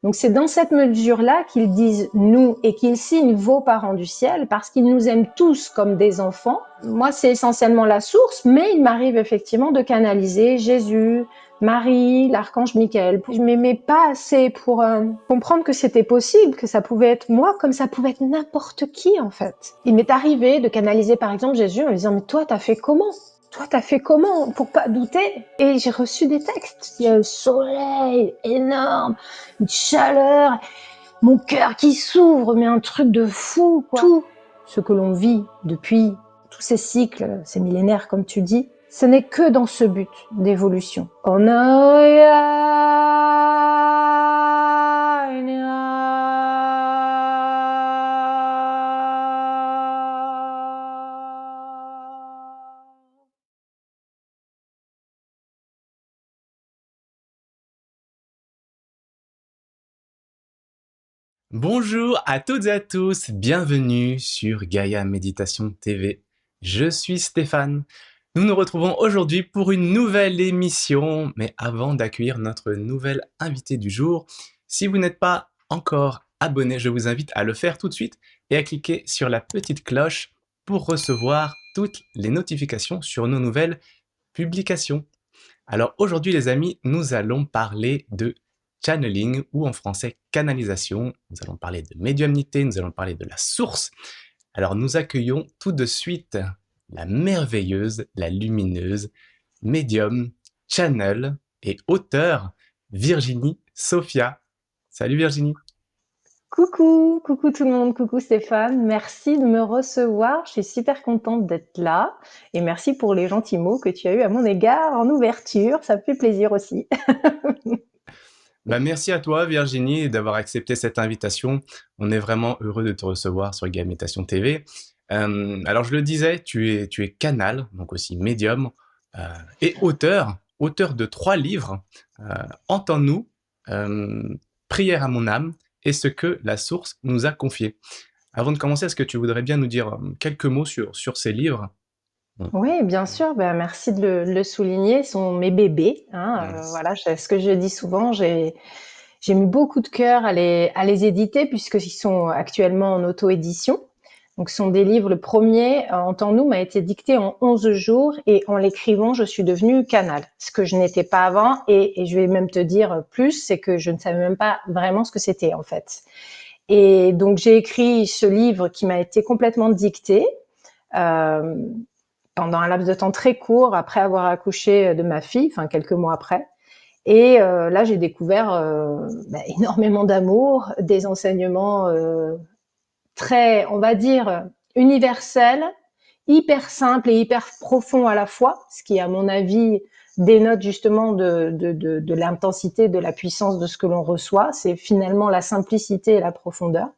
Donc c'est dans cette mesure-là qu'ils disent nous et qu'ils signent vos parents du ciel parce qu'ils nous aiment tous comme des enfants. Moi, c'est essentiellement la source, mais il m'arrive effectivement de canaliser Jésus, Marie, l'archange Michael. Je m'aimais pas assez pour comprendre que c'était possible, que ça pouvait être moi comme ça pouvait être n'importe qui en fait. Il m'est arrivé de canaliser par exemple Jésus en lui disant mais toi t'as fait comment ? Toi, t'as fait comment pour pas douter ? Et j'ai reçu des textes. Il y a un soleil énorme, une chaleur, mon cœur qui s'ouvre, mais un truc de fou, quoi. Tout ce que l'on vit depuis tous ces cycles, ces millénaires, comme tu dis, ce n'est que dans ce but d'évolution. Bonjour à toutes et à tous, bienvenue sur Gaïa Méditation TV. Je suis Stéphane. Nous nous retrouvons aujourd'hui pour une nouvelle émission, mais avant d'accueillir notre nouvelle invitée du jour, si vous n'êtes pas encore abonné, je vous invite à le faire tout de suite et à cliquer sur la petite cloche pour recevoir toutes les notifications sur nos nouvelles publications. Alors aujourd'hui les amis, nous allons parler de channeling ou en français canalisation. Nous allons parler de médiumnité, nous allons parler de la source. Alors nous accueillons tout de suite la merveilleuse, la lumineuse, médium, channel et auteure Virginie Sophia. Salut Virginie. Coucou, coucou tout le monde, coucou Stéphane, merci de me recevoir, je suis super contente d'être là et merci pour les gentils mots que tu as eus à mon égard en ouverture, ça me fait plaisir aussi. Merci à toi Virginie d'avoir accepté cette invitation. On est vraiment heureux de te recevoir sur Gaïa Méditation TV. Alors je le disais, tu es canal, donc aussi médium, euh, et auteur de 3 livres, Entends-nous, Prière à mon âme et ce que la source nous a confié. Avant de commencer, est-ce que tu voudrais bien nous dire quelques mots sur ces livres? Oui, bien sûr, ben, merci de le souligner, ce sont mes bébés, hein, voilà, ce que je dis souvent, j'ai mis beaucoup de cœur à les éditer puisqu'ils sont actuellement en auto-édition. Donc, ce sont des livres. Le premier, Entends-nous, m'a été dicté en 11 jours et en l'écrivant, je suis devenue canal, ce que je n'étais pas avant. Et je vais même te dire plus, c'est que je ne savais même pas vraiment ce que c'était en fait. Et donc, j'ai écrit ce livre qui m'a été complètement dicté euh, pendant un laps de temps très court après avoir accouché de ma fille, enfin quelques mois après. Et là, j'ai découvert énormément d'amour, des enseignements très, on va dire, universels, hyper simples et hyper profonds à la fois, ce qui, à mon avis, dénote justement de l'intensité, de la puissance de ce que l'on reçoit. C'est finalement la simplicité et la profondeur.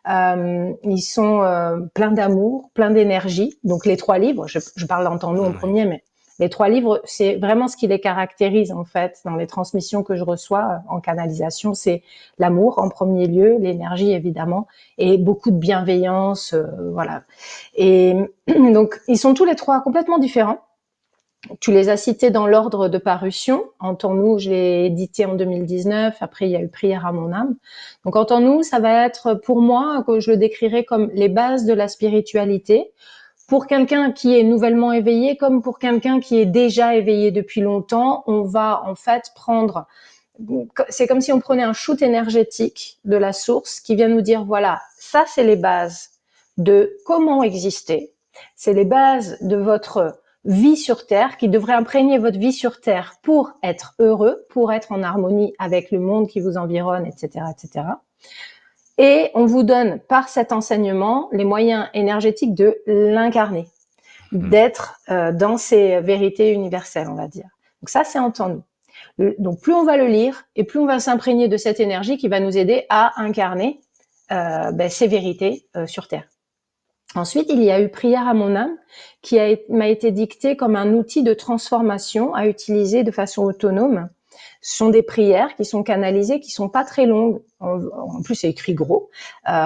Ils sont pleins d'amour, pleins d'énergie. Donc les 3 livres, je parle d'Entends-nous en Oui. premier, mais les 3 livres, c'est vraiment ce qui les caractérise en fait dans les transmissions que je reçois en canalisation, c'est l'amour en premier lieu, l'énergie évidemment, et beaucoup de bienveillance, voilà. Et donc ils sont tous les 3 complètement différents. Tu les as cités dans l'ordre de parution. Entends-nous, je l'ai édité en 2019. Après, il y a eu Prière à mon âme. Donc, Entends-nous, ça va être pour moi, que je le décrirais comme les bases de la spiritualité. Pour quelqu'un qui est nouvellement éveillé, comme pour quelqu'un qui est déjà éveillé depuis longtemps, on va en fait prendre, c'est comme si on prenait un shoot énergétique de la source qui vient nous dire, voilà, ça c'est les bases de comment exister. C'est les bases de votre vie sur Terre, qui devrait imprégner votre vie sur Terre pour être heureux, pour être en harmonie avec le monde qui vous environne, etc., etc. Et on vous donne par cet enseignement les moyens énergétiques de l'incarner, d'être dans ces vérités universelles, on va dire. Donc ça, c'est Entends-nous. Donc plus on va le lire et plus on va s'imprégner de cette énergie qui va nous aider à incarner ces vérités sur Terre. Ensuite, il y a eu Prière à mon âme, m'a été dictée comme un outil de transformation à utiliser de façon autonome. Ce sont des prières qui sont canalisées, qui sont pas très longues. En plus, c'est écrit gros,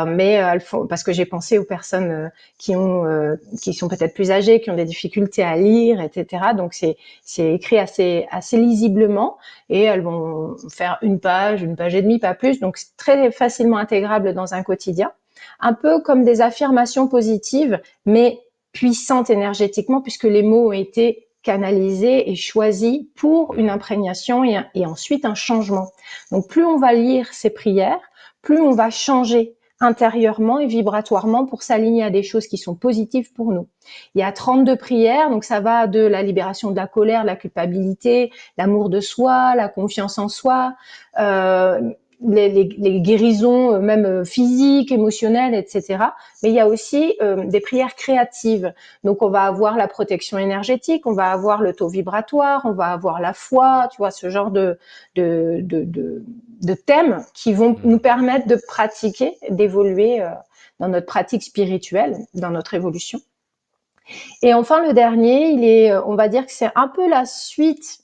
mais elles font, parce que j'ai pensé aux personnes qui sont peut-être plus âgées, qui ont des difficultés à lire, etc. Donc c'est écrit assez lisiblement, et elles vont faire une page et demie, pas plus. Donc c'est très facilement intégrable dans un quotidien. Un peu comme des affirmations positives, mais puissantes énergétiquement, puisque les mots ont été canalisés et choisis pour une imprégnation et ensuite un changement. Donc plus on va lire ces prières, plus on va changer intérieurement et vibratoirement pour s'aligner à des choses qui sont positives pour nous. Il y a 32 prières, donc ça va de la libération de la colère, de la culpabilité, l'amour de soi, la confiance en soi, les guérisons même physiques, émotionnelles, etc. Mais il y a aussi des prières créatives. Donc on va avoir la protection énergétique, on va avoir le taux vibratoire, on va avoir la foi, tu vois, ce genre de thèmes qui vont nous permettre de pratiquer, d'évoluer dans notre pratique spirituelle, dans notre évolution. Et enfin, le dernier, on va dire que c'est un peu la suite,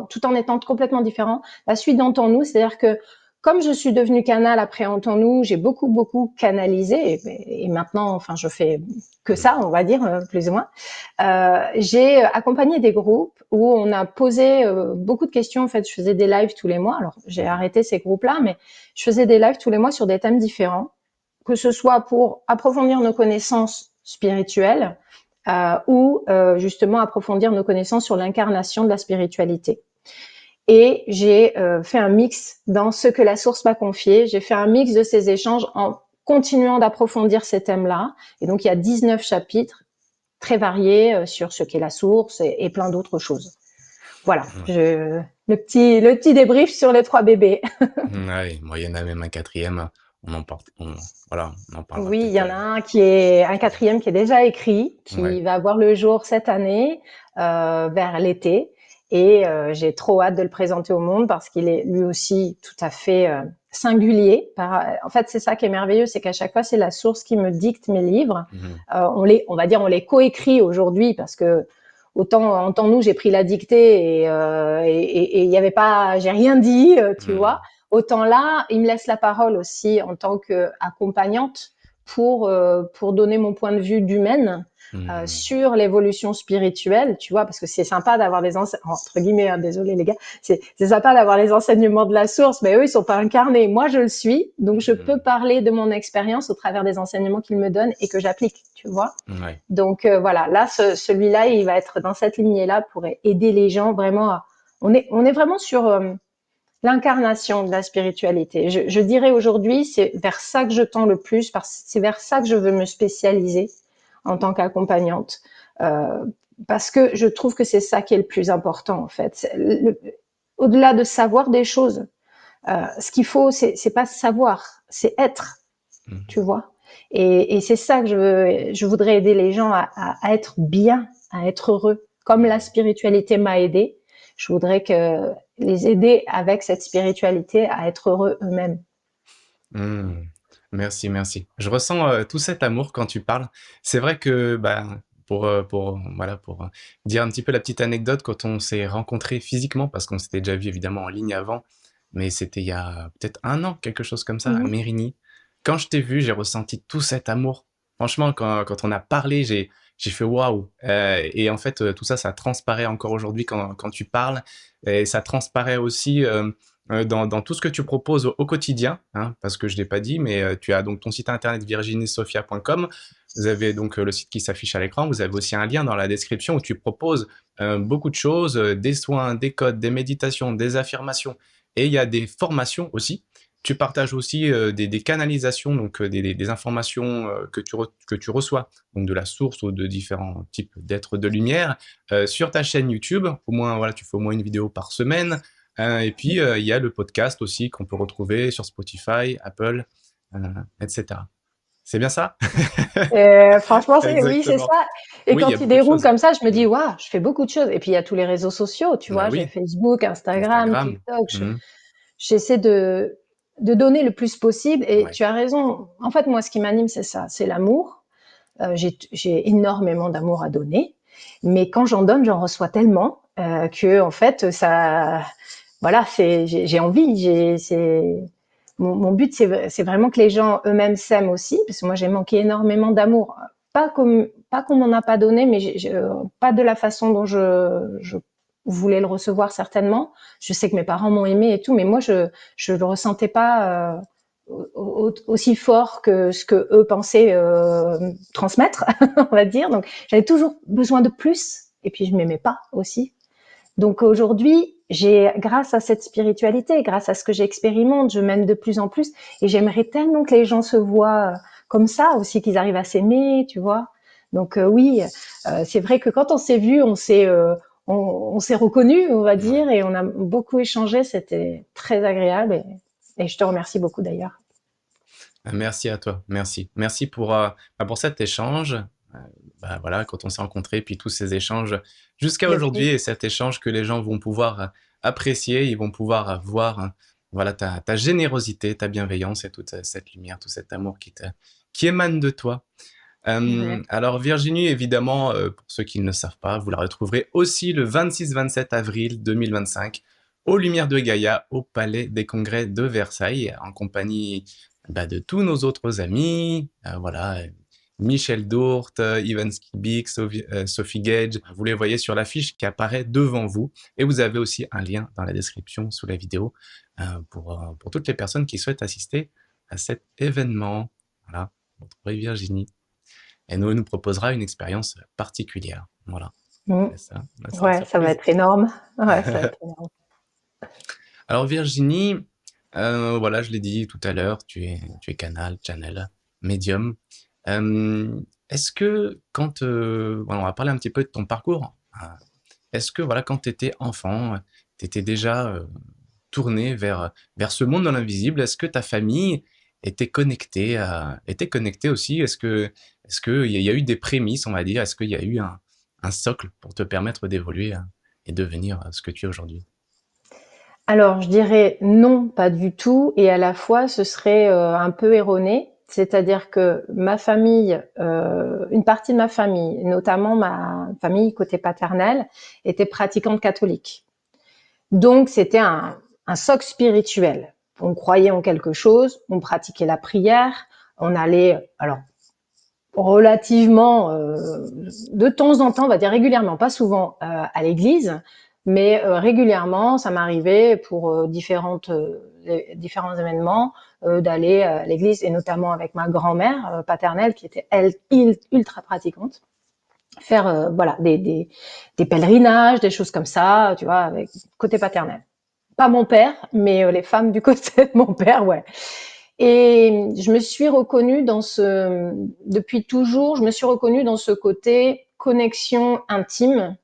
tout en étant complètement différent, la suite d'Entends-nous, c'est-à-dire que comme je suis devenue canal après Entends-nous, j'ai beaucoup canalisé, et maintenant, enfin, je fais que ça, on va dire, plus ou moins. J'ai accompagné des groupes où on a posé beaucoup de questions. En fait, je faisais des lives tous les mois. Alors, j'ai arrêté ces groupes-là, mais je faisais des lives tous les mois sur des thèmes différents, que ce soit pour approfondir nos connaissances spirituelles, ou justement approfondir nos connaissances sur l'incarnation de la spiritualité. Et j'ai fait un mix dans ce que la source m'a confié. J'ai fait un mix de ces échanges en continuant d'approfondir ces thèmes-là. Et donc, il y a 19 chapitres très variés sur ce qu'est la source et plein d'autres choses. Voilà, le petit débrief sur les 3 bébés. Ouais, moi, il y en a même un quatrième. Voilà, on en parlera Oui, il y peut-être. en a un quatrième qui est déjà écrit, qui Ouais. va voir le jour cette année, vers l'été. Et j'ai trop hâte de le présenter au monde parce qu'il est lui aussi tout à fait singulier. En fait, c'est ça qui est merveilleux, c'est qu'à chaque fois, c'est la source qui me dicte mes livres. On va dire, on les coécrit aujourd'hui parce que autant Entends-nous, j'ai pris la dictée et il y avait pas, j'ai rien dit, tu vois. Autant là, il me laisse la parole aussi en tant qu'accompagnante pour donner mon point de vue d'humaine sur l'évolution spirituelle, tu vois, parce que c'est sympa d'avoir des entre guillemets, hein, désolé les gars, c'est sympa d'avoir les enseignements de la source, mais eux ils sont pas incarnés. Moi je le suis, donc je peux parler de mon expérience au travers des enseignements qu'ils me donnent et que j'applique, tu vois. Ouais. Donc voilà, là celui-là il va être dans cette lignée-là pour aider les gens vraiment. On est vraiment sur l'incarnation de la spiritualité. Je dirais aujourd'hui, c'est vers ça que je tends le plus, parce que c'est vers ça que je veux me spécialiser en tant qu'accompagnante, parce que je trouve que c'est ça qui est le plus important en fait. Au-delà de savoir des choses, ce qu'il faut, c'est pas savoir, c'est être, tu vois. Et c'est ça que je voudrais aider les gens à être bien, à être heureux, comme la spiritualité m'a aidé. Je voudrais les aider avec cette spiritualité à être heureux eux-mêmes. Merci, merci. Je ressens tout cet amour quand tu parles. C'est vrai que bah, pour dire un petit peu la petite anecdote, quand on s'est rencontrés physiquement, parce qu'on s'était déjà vu évidemment en ligne avant, mais c'était il y a peut-être un an, quelque chose comme ça, à Mhm. Mérigny. Quand je t'ai vu, j'ai ressenti tout cet amour. Franchement, quand on a parlé, j'ai fait waouh. Et en fait, tout ça, ça transparaît encore aujourd'hui quand tu parles. Et ça transparaît aussi dans tout ce que tu proposes au quotidien, hein, parce que je ne l'ai pas dit, mais tu as donc ton site internet virginiesophia.com. Vous avez donc le site qui s'affiche à l'écran. Vous avez aussi un lien dans la description où tu proposes beaucoup de choses, des soins, des codes, des méditations, des affirmations. Et il y a des formations aussi. Tu partages aussi des canalisations, donc des informations que tu reçois, donc de la source ou de différents types d'êtres de lumière, sur ta chaîne YouTube. Au moins, voilà, tu fais au moins une vidéo par semaine. Et puis, il y a le podcast aussi qu'on peut retrouver sur Spotify, Apple, euh, etc. C'est bien ça? Franchement, oui, c'est Exactement. ça. Et Oui, il y a quand il beaucoup de déroule choses. comme ça, je me dis, Mm. waouh, je fais beaucoup de choses. Et puis, il y a tous les réseaux sociaux, tu Bah vois, j'ai oui, Facebook, Instagram, Instagram. TikTok. Mhm. J'essaie de donner le plus possible. Et Ouais. tu as raison. En fait, moi, ce qui m'anime, c'est ça, c'est l'amour. J'ai énormément d'amour à donner. Mais quand j'en donne, j'en reçois tellement que, en fait, ça, voilà, j'ai envie, mon but, c'est vraiment que les gens eux-mêmes s'aiment aussi, parce que moi, j'ai manqué énormément d'amour. Pas qu'on m'en a pas donné, mais pas de la façon dont je voulais le recevoir certainement. Je sais que mes parents m'ont aimé et tout, mais moi, je le ressentais pas aussi fort que ce que eux pensaient transmettre, on va dire. Donc, j'avais toujours besoin de plus, et puis je m'aimais pas aussi. Donc aujourd'hui, grâce à cette spiritualité, grâce à ce que j'expérimente, je m'aime de plus en plus et j'aimerais tellement que les gens se voient comme ça aussi, qu'ils arrivent à s'aimer, tu vois. Donc oui, c'est vrai que quand on s'est vu, on s'est reconnu, on va Ouais. dire, et on a beaucoup échangé. C'était très agréable et je te remercie beaucoup d'ailleurs. Merci à toi, merci. Merci pour cet échange. Euh, voilà, quand on s'est rencontrés, puis tous ces échanges jusqu'à aujourd'hui Depuis. et cet échange que les gens vont pouvoir apprécier, ils vont pouvoir voir voilà, ta générosité, ta bienveillance et toute cette lumière, tout cet amour qui émane de toi. Ouais. Alors Virginie, évidemment, pour ceux qui ne le savent pas, vous la retrouverez aussi le 26-27 avril 2025 aux Lumières de Gaïa, au Palais des Congrès de Versailles, en compagnie de tous nos autres amis, voilà, Michel Dourte, Ivan Skibik, Sophie Gage, vous les voyez sur l'affiche qui apparaît devant vous, et vous avez aussi un lien dans la description sous la vidéo pour toutes les personnes qui souhaitent assister à cet événement. Voilà, vous retrouverez Virginie et nous proposera une expérience particulière. Voilà, Mm. c'est ça, c'est une Ouais, ça va surprise. être énorme. Ouais, ça va être énorme. Alors Virginie, voilà, je l'ai dit tout à l'heure, tu es channel, médium. Est-ce que voilà, on va parler un petit peu de ton parcours. Est-ce que voilà, quand tu étais enfant, tu étais déjà tourné vers ce monde dans l'invisible? Est-ce que ta famille était connectée aussi? Est-ce que il y a eu des prémices, on va dire? Est-ce qu'il y a eu un socle pour te permettre d'évoluer et devenir ce que tu es aujourd'hui? Alors, je dirais non, pas du tout, et à la fois, ce serait un peu erroné. C'est-à-dire que ma famille, une partie de ma famille, notamment ma famille côté paternel, était pratiquante catholique. Donc, c'était un socle spirituel. On croyait en quelque chose, on pratiquait la prière, on allait, alors relativement de temps en temps, on va dire régulièrement, pas souvent à l'église, mais régulièrement, ça m'arrivait pour différents événements d'aller à l'église et notamment avec ma grand-mère paternelle qui était elle ultra pratiquante, faire voilà des pèlerinages, des choses comme ça, tu vois, avec côté paternel. Pas mon père, mais les femmes du côté de mon père, ouais. Et je me suis reconnue depuis toujours, je me suis reconnue dans ce côté connexion intime.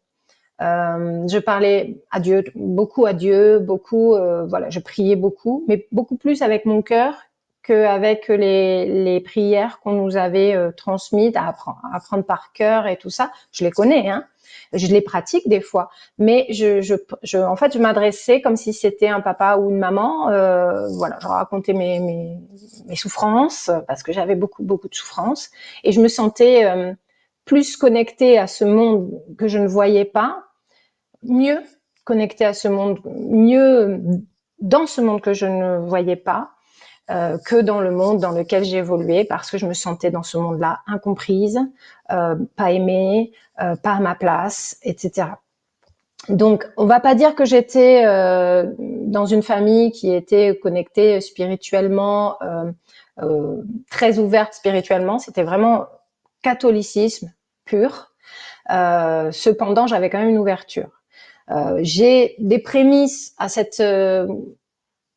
Je parlais à Dieu, beaucoup, voilà, je priais beaucoup, mais beaucoup plus avec mon cœur qu'avec les prières qu'on nous avait transmises à apprendre par cœur et tout ça. Je les connais, hein. Je les pratique des fois, mais en fait, je m'adressais comme si c'était un papa ou une maman. Voilà, je racontais mes souffrances parce que j'avais beaucoup de souffrances et je me sentais plus connectée à ce monde que je ne voyais pas, mieux connectée à ce monde, mieux dans ce monde que je ne voyais pas, que dans le monde dans lequel j'évoluais, parce que je me sentais dans ce monde-là incomprise, pas aimée, pas à ma place, etc. Donc, on va pas dire que j'étais dans une famille qui était connectée spirituellement, très ouverte spirituellement. C'était vraiment catholicisme pur. Cependant, j'avais quand même une ouverture. J'ai des prémices à cette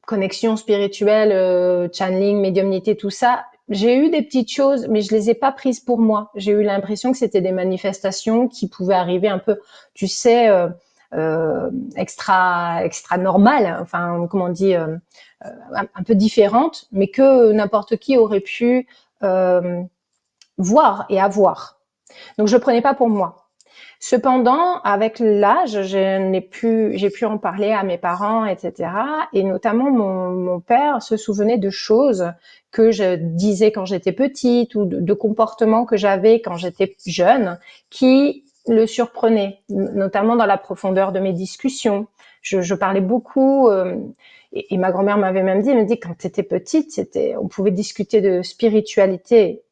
connexion spirituelle, channeling, médiumnité, tout ça. J'ai eu des petites choses, mais je les ai pas prises pour moi. J'ai eu l'impression que c'était des manifestations qui pouvaient arriver un peu, tu sais, extra normales, enfin, comment on dit, un peu différentes, mais que n'importe qui aurait pu euh, voir et avoir. Donc je le prenais pas pour moi. Cependant, avec l'âge, j'ai pu en parler à mes parents, etc. Et notamment, mon père se souvenait de choses que je disais quand j'étais petite ou de comportements que j'avais quand j'étais jeune qui le surprenaient, notamment dans la profondeur de mes discussions. je parlais beaucoup. Et ma grand-mère m'avait même dit, elle me dit, quand tu étais petite, on pouvait discuter de spiritualité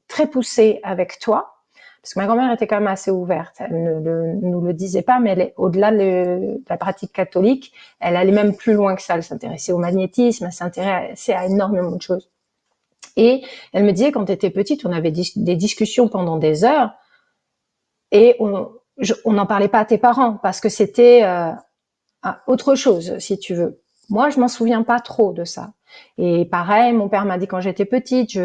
très poussée avec toi. Parce que ma grand-mère était quand même assez ouverte. Elle ne nous le disait pas, mais au-delà de la pratique catholique, elle allait même plus loin que ça. Elle s'intéressait au magnétisme, elle s'intéressait à énormément de choses. Et elle me disait, quand tu étais petite, on avait des discussions pendant des heures et on n'en parlait pas à tes parents parce que c'était autre chose, si tu veux. Moi, je m'en souviens pas trop de ça. Et pareil, mon père m'a dit quand j'étais petite,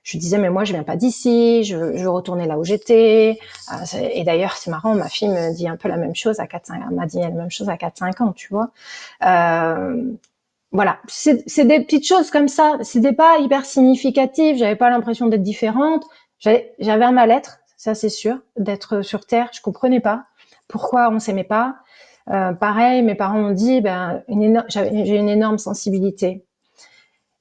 je disais mais moi je viens pas d'ici, je veux retourner là où j'étais. Et d'ailleurs c'est marrant, ma fille me dit un peu la même chose à 4-5 ans, m'a dit la même chose à 4-5 ans, tu vois. Voilà, c'est des petites choses comme ça, c'était pas hyper significatif, j'avais pas l'impression d'être différente, j'avais un mal-être, ça c'est sûr, d'être sur terre, je comprenais pas pourquoi on s'aimait pas. Pareil, mes parents m'ont dit j'ai une énorme sensibilité.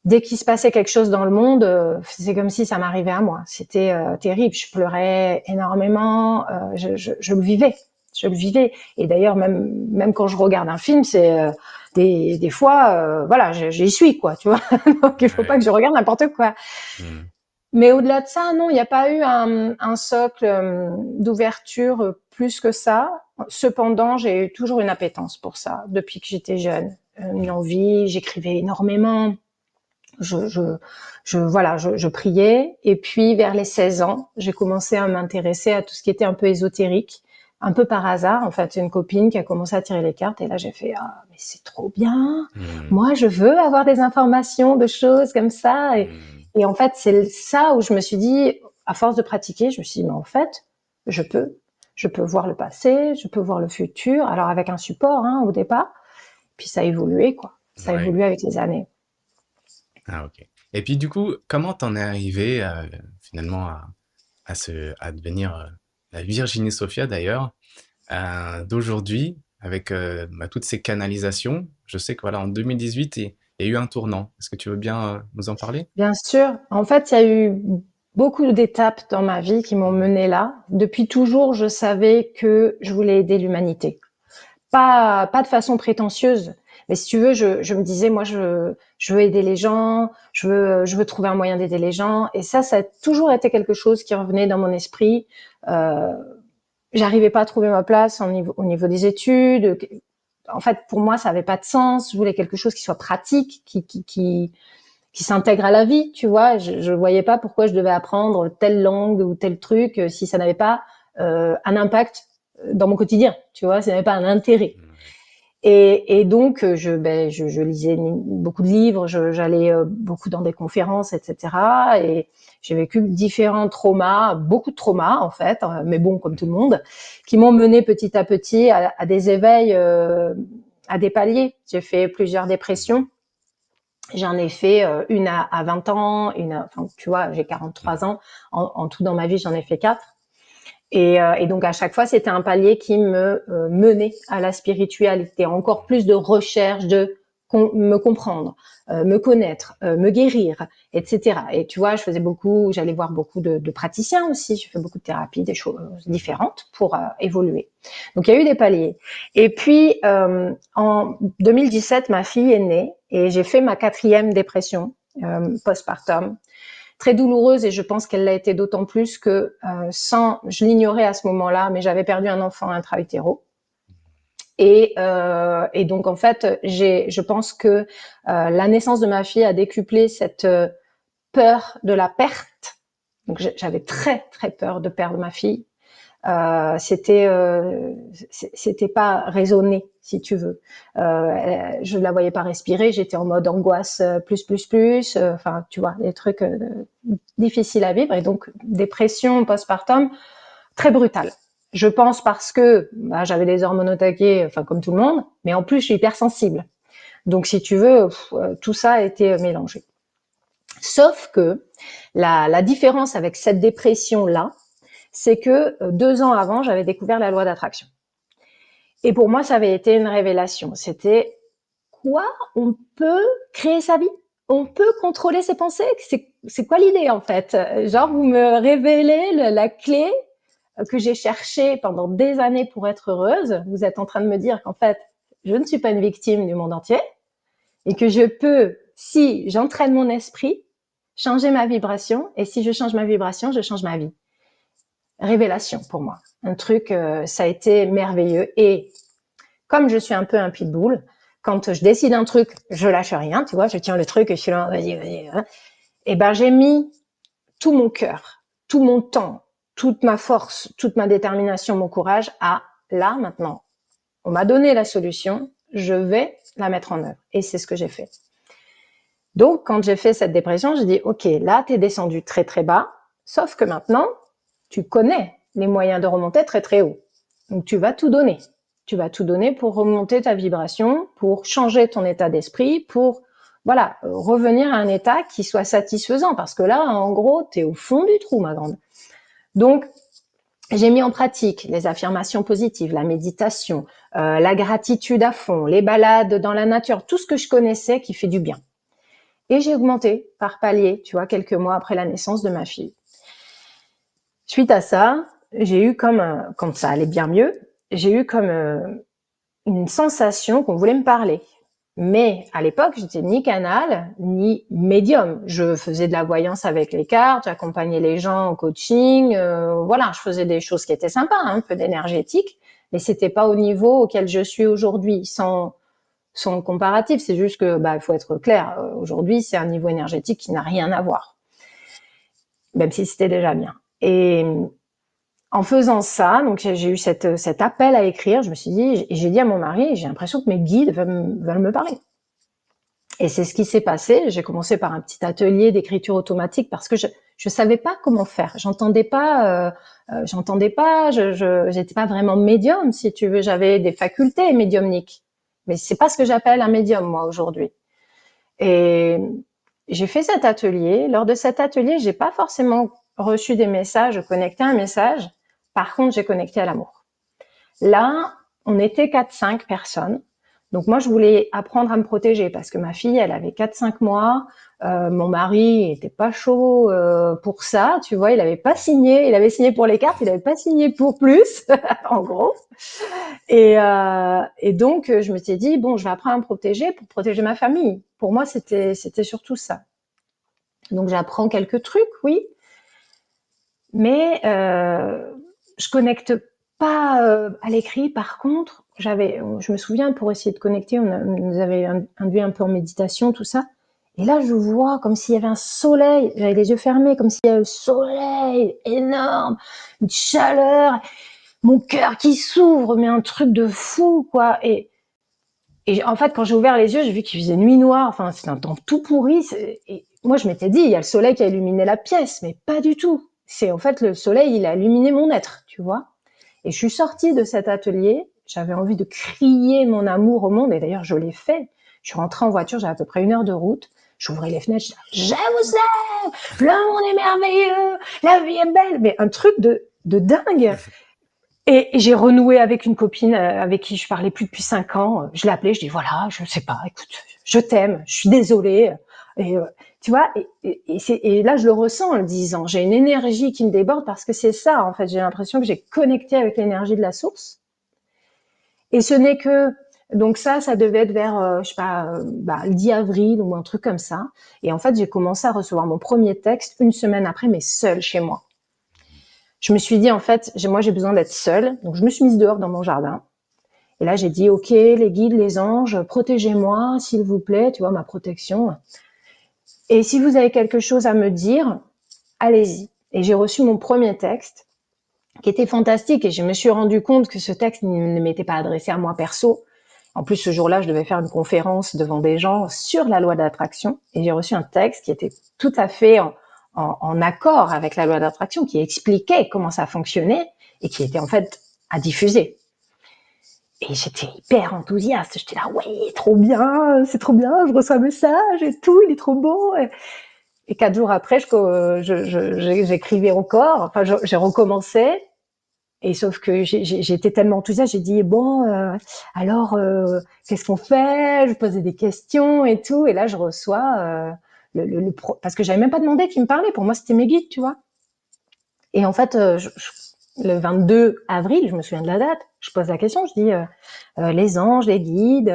Dès qu'il se passait quelque chose dans le monde, c'est comme si ça m'arrivait à moi. C'était terrible. Je pleurais énormément. Je le vivais. Je le vivais. Et d'ailleurs, même quand je regarde un film, c'est des fois, voilà, j'y suis quoi, tu vois. Donc il faut pas que je regarde n'importe quoi. Mmh. Mais au-delà de ça, non, il n'y a pas eu un socle d'ouverture plus que ça. Cependant, j'ai eu toujours une appétence pour ça depuis que j'étais jeune, une envie. J'écrivais énormément. Je priais. Et puis, vers les 16 ans, j'ai commencé à m'intéresser à tout ce qui était un peu ésotérique, un peu par hasard. En fait, une copine qui a commencé à tirer les cartes et là, j'ai fait, ah, mais c'est trop bien. Moi, je veux avoir des informations de choses comme ça. Et en fait, c'est ça où je me suis dit, à force de pratiquer, je me suis dit, mais en fait, je peux voir le passé, je peux voir le futur. Alors, avec un support, au départ. Puis ça a évolué, quoi. Ça a évolué avec les années. Ah, ok. Et puis du coup, comment t'en es arrivé finalement à devenir la Virginie Sophia d'ailleurs d'aujourd'hui avec toutes ces canalisations? Je sais que voilà, en 2018, il y a eu un tournant. Est-ce que tu veux bien nous en parler? Bien sûr. En fait, il y a eu beaucoup d'étapes dans ma vie qui m'ont menée là. Depuis toujours, je savais que je voulais aider l'humanité. Pas de façon prétentieuse, mais si tu veux, je me disais, moi, je veux aider les gens, je veux trouver un moyen d'aider les gens. Et ça a toujours été quelque chose qui revenait dans mon esprit. J'arrivais pas à trouver ma place au niveau des études. En fait, pour moi, ça avait pas de sens. Je voulais quelque chose qui soit pratique, qui s'intègre à la vie, tu vois. Je voyais pas pourquoi je devais apprendre telle langue ou tel truc si ça n'avait pas un impact dans mon quotidien, tu vois, ça n'avait pas un intérêt. Et donc, je lisais beaucoup de livres, j'allais beaucoup dans des conférences, etc. Et j'ai vécu différents traumas, beaucoup de traumas en fait, mais bon, comme tout le monde, qui m'ont mené petit à petit à des éveils, à des paliers. J'ai fait plusieurs dépressions. J'en ai fait une à 20 ans, enfin, tu vois, j'ai 43 ans. En tout dans ma vie, j'en ai fait 4. Et donc à chaque fois, c'était un palier qui me menait à la spiritualité, encore plus de recherche de me comprendre, me connaître, me guérir, etc. Et tu vois, j'allais voir beaucoup de praticiens aussi. Je fais beaucoup de thérapie, des choses différentes pour évoluer. Donc il y a eu des paliers. Et puis en 2017, ma fille est née et j'ai fait ma 4e dépression postpartum. Très douloureuse et je pense qu'elle l'a été d'autant plus que je l'ignorais à ce moment-là, mais j'avais perdu un enfant intra-utéro. Et donc en fait, je pense que la naissance de ma fille a décuplé cette peur de la perte. Donc j'avais très très peur de perdre ma fille. C'était pas raisonné, si tu veux. Je la voyais pas respirer, j'étais en mode angoisse plus. Enfin, tu vois, des trucs difficiles à vivre. Et donc dépression postpartum très brutale. Je pense parce que j'avais des hormones au taquet, enfin comme tout le monde, mais en plus je suis hypersensible. Donc si tu veux, tout ça a été mélangé. Sauf que la différence avec cette dépression-là, c'est que 2 ans avant, j'avais découvert la loi d'attraction. Et pour moi, ça avait été une révélation. C'était quoi? On peut créer sa vie? On peut contrôler ses pensées? C'est quoi l'idée en fait? Genre, vous me révélez la clé que j'ai cherchée pendant des années pour être heureuse. Vous êtes en train de me dire qu'en fait, je ne suis pas une victime du monde entier et que je peux, si j'entraîne mon esprit, changer ma vibration. Et si je change ma vibration, je change ma vie. Révélation pour moi. Un truc, ça a été merveilleux. Et comme je suis un peu un pitbull, quand je décide un truc, je lâche rien, tu vois, je tiens le truc et je suis là, vas-y, vas-y. Hein. Et ben, j'ai mis tout mon cœur, tout mon temps, toute ma force, toute ma détermination, mon courage à là, maintenant. On m'a donné la solution, je vais la mettre en œuvre. Et c'est ce que j'ai fait. Donc, quand j'ai fait cette dépression, j'ai dit, OK, là, t'es descendu très, très bas, sauf que maintenant, tu connais les moyens de remonter très, très haut. Donc, tu vas tout donner. Tu vas tout donner pour remonter ta vibration, pour changer ton état d'esprit, pour, voilà, revenir à un état qui soit satisfaisant. Parce que là, en gros, t'es au fond du trou, ma grande. Donc, j'ai mis en pratique les affirmations positives, la méditation, la gratitude à fond, les balades dans la nature, tout ce que je connaissais qui fait du bien. Et j'ai augmenté par palier, tu vois, quelques mois après la naissance de ma fille. Suite à ça, j'ai eu comme, quand ça allait bien mieux, j'ai eu comme une sensation qu'on voulait me parler. Mais à l'époque, j'étais ni canal, ni médium. Je faisais de la voyance avec les cartes, j'accompagnais les gens en coaching, voilà, je faisais des choses qui étaient sympas, un peu d'énergétique, mais c'était pas au niveau auquel je suis aujourd'hui, sans comparatif. C'est juste que, il faut être clair, aujourd'hui, c'est un niveau énergétique qui n'a rien à voir, même si c'était déjà bien. Et en faisant ça, donc j'ai eu cet appel à écrire, je me suis dit, et j'ai dit à mon mari, j'ai l'impression que mes guides veulent me parler. Et c'est ce qui s'est passé. J'ai commencé par un petit atelier d'écriture automatique parce que je savais pas comment faire. J'étais pas vraiment médium, si tu veux. J'avais des facultés médiumniques, mais c'est pas ce que j'appelle un médium, moi, aujourd'hui. Et j'ai fait cet atelier. Lors de cet atelier, j'ai pas forcément reçu des messages, connecté à un message. Par contre, j'ai connecté à l'amour. Là, on était 4-5 personnes. Donc moi, je voulais apprendre à me protéger parce que ma fille, elle avait 4-5 mois. Mon mari était pas chaud pour ça, tu vois. Il avait pas signé. Il avait signé pour les cartes, il avait pas signé pour plus, en gros. Et donc, je me suis dit, bon, je vais apprendre à me protéger pour protéger ma famille. Pour moi, c'était surtout ça. Donc, j'apprends quelques trucs, oui. Mais je connecte pas à l'écrit. Par contre, je me souviens, pour essayer de connecter, on nous avait induit un peu en méditation, tout ça. Et là, je vois comme s'il y avait un soleil. J'avais les yeux fermés, comme s'il y avait un soleil énorme, une chaleur, mon cœur qui s'ouvre, mais un truc de fou, quoi. Et en fait, quand j'ai ouvert les yeux, j'ai vu qu'il faisait nuit noire. Enfin, c'était un temps tout pourri. Et moi, je m'étais dit, il y a le soleil qui a illuminé la pièce, mais pas du tout. C'est en fait le soleil, il a illuminé mon être, tu vois. Et je suis sortie de cet atelier. J'avais envie de crier mon amour au monde. Et d'ailleurs, je l'ai fait. Je suis rentrée en voiture, j'avais à peu près 1 heure de route. J'ouvrais les fenêtres, je disais, je vous aime, le monde est merveilleux, la vie est belle. Mais un truc de dingue. Et j'ai renoué avec une copine avec qui je parlais plus depuis 5 ans. Je l'ai appelée, je dis voilà, je sais pas, écoute, je t'aime, je suis désolée. Et tu vois, et là je le ressens en le disant. J'ai une énergie qui me déborde parce que c'est ça en fait. J'ai l'impression que j'ai connecté avec l'énergie de la source. Et ce n'est que donc ça devait être vers je sais pas, le 10 avril ou un truc comme ça. Et en fait j'ai commencé à recevoir mon premier texte 1 semaine après, mais seule chez moi. Je me suis dit, en fait, moi, j'ai besoin d'être seule. Donc, je me suis mise dehors dans mon jardin. Et là, j'ai dit, OK, les guides, les anges, protégez-moi, s'il vous plaît, tu vois, ma protection. Et si vous avez quelque chose à me dire, allez-y. Et j'ai reçu mon premier texte, qui était fantastique. Et je me suis rendu compte que ce texte ne m'était pas adressé à moi perso. En plus, ce jour-là, je devais faire une conférence devant des gens sur la loi d'attraction. Et j'ai reçu un texte qui était tout à fait en accord avec la loi d'attraction, qui expliquait comment ça fonctionnait et qui était en fait à diffuser. Et j'étais hyper enthousiaste. J'étais là, ouais, trop bien, c'est trop bien, je reçois un message et tout, il est trop beau. Et 4 jours après, j'écrivais encore. Enfin, j'ai recommencé. Et sauf que j'étais tellement enthousiaste, j'ai dit bon, alors qu'est-ce qu'on fait? Je posais des questions et tout. Et là, je reçois parce que j'avais même pas demandé qui me parlait. Pour moi, c'était mes guides, tu vois. Et en fait, le 22 avril, je me souviens de la date, je pose la question, je dis les anges, les guides,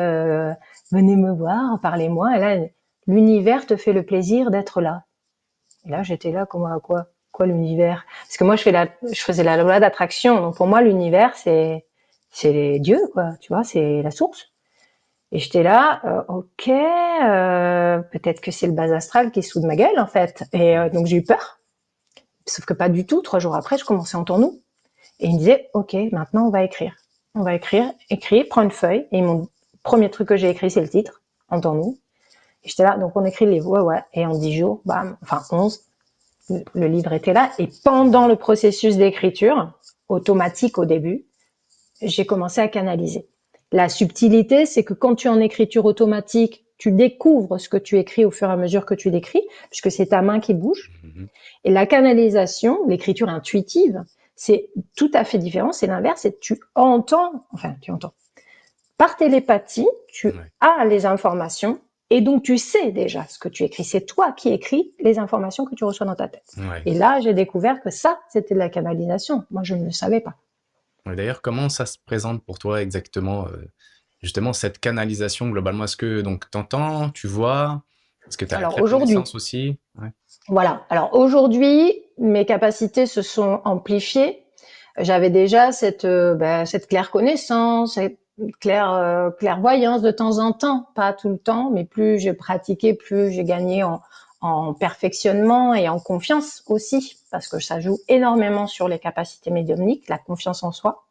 venez me voir, parlez-moi. Et là, l'univers te fait le plaisir d'être là. Et là, j'étais là, comment, quoi l'univers? Parce que moi, je faisais la loi d'attraction. Donc pour moi, l'univers, c'est Dieu, quoi. Tu vois, c'est la source. Et j'étais là, ok, peut-être que c'est le bas astral qui se fout de ma gueule, en fait. Et donc j'ai eu peur. Sauf que pas du tout. 3 jours après, je commençais à entendre nous. Et ils me disaient, ok, maintenant on va écrire. On va écrire, prends une feuille. Et mon premier truc que j'ai écrit, c'est le titre, entends-nous. Et j'étais là, donc on écrit le livre, ouais. Et en 10 jours, bam, enfin 11, le livre était là. Et pendant le processus d'écriture, automatique au début, j'ai commencé à canaliser. La subtilité, c'est que quand tu es en écriture automatique, tu découvres ce que tu écris au fur et à mesure que tu l'écris, puisque c'est ta main qui bouge. Et la canalisation, l'écriture intuitive, c'est tout à fait différent, c'est l'inverse, c'est tu entends. Par télépathie, tu as les informations et donc tu sais déjà ce que tu écris. C'est toi qui écris les informations que tu reçois dans ta tête. Ouais. Et là, j'ai découvert que ça, c'était de la canalisation. Moi, je ne le savais pas. D'ailleurs, comment ça se présente pour toi exactement, justement, cette canalisation globalement? Est-ce que donc t'entends, tu vois? Est-ce que tu as la Alors aujourd'hui, clairvoyance aussi? Ouais. voilà. Alors aujourd'hui, mes capacités se sont amplifiées. J'avais déjà cette claire connaissance, cette clairvoyance de temps en temps, pas tout le temps, mais plus je pratiquais, plus j'ai gagné en perfectionnement et en confiance aussi, parce que ça joue énormément sur les capacités médiumniques, la confiance en soi.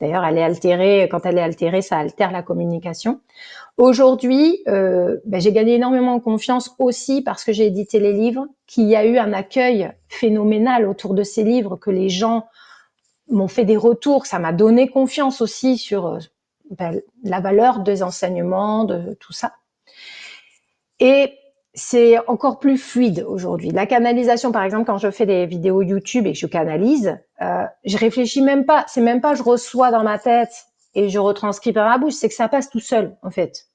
D'ailleurs, elle est altérée, quand elle est altérée, ça altère la communication. Aujourd'hui, j'ai gagné énormément en confiance aussi parce que j'ai édité les livres, qu'il y a eu un accueil phénoménal autour de ces livres, que les gens m'ont fait des retours, ça m'a donné confiance aussi sur la valeur des enseignements, de tout ça. Et c'est encore plus fluide aujourd'hui. La canalisation, par exemple, quand je fais des vidéos YouTube et que je canalise, je réfléchis même pas. C'est même pas je reçois dans ma tête et je retranscris par ma bouche, c'est que ça passe tout seul, en fait.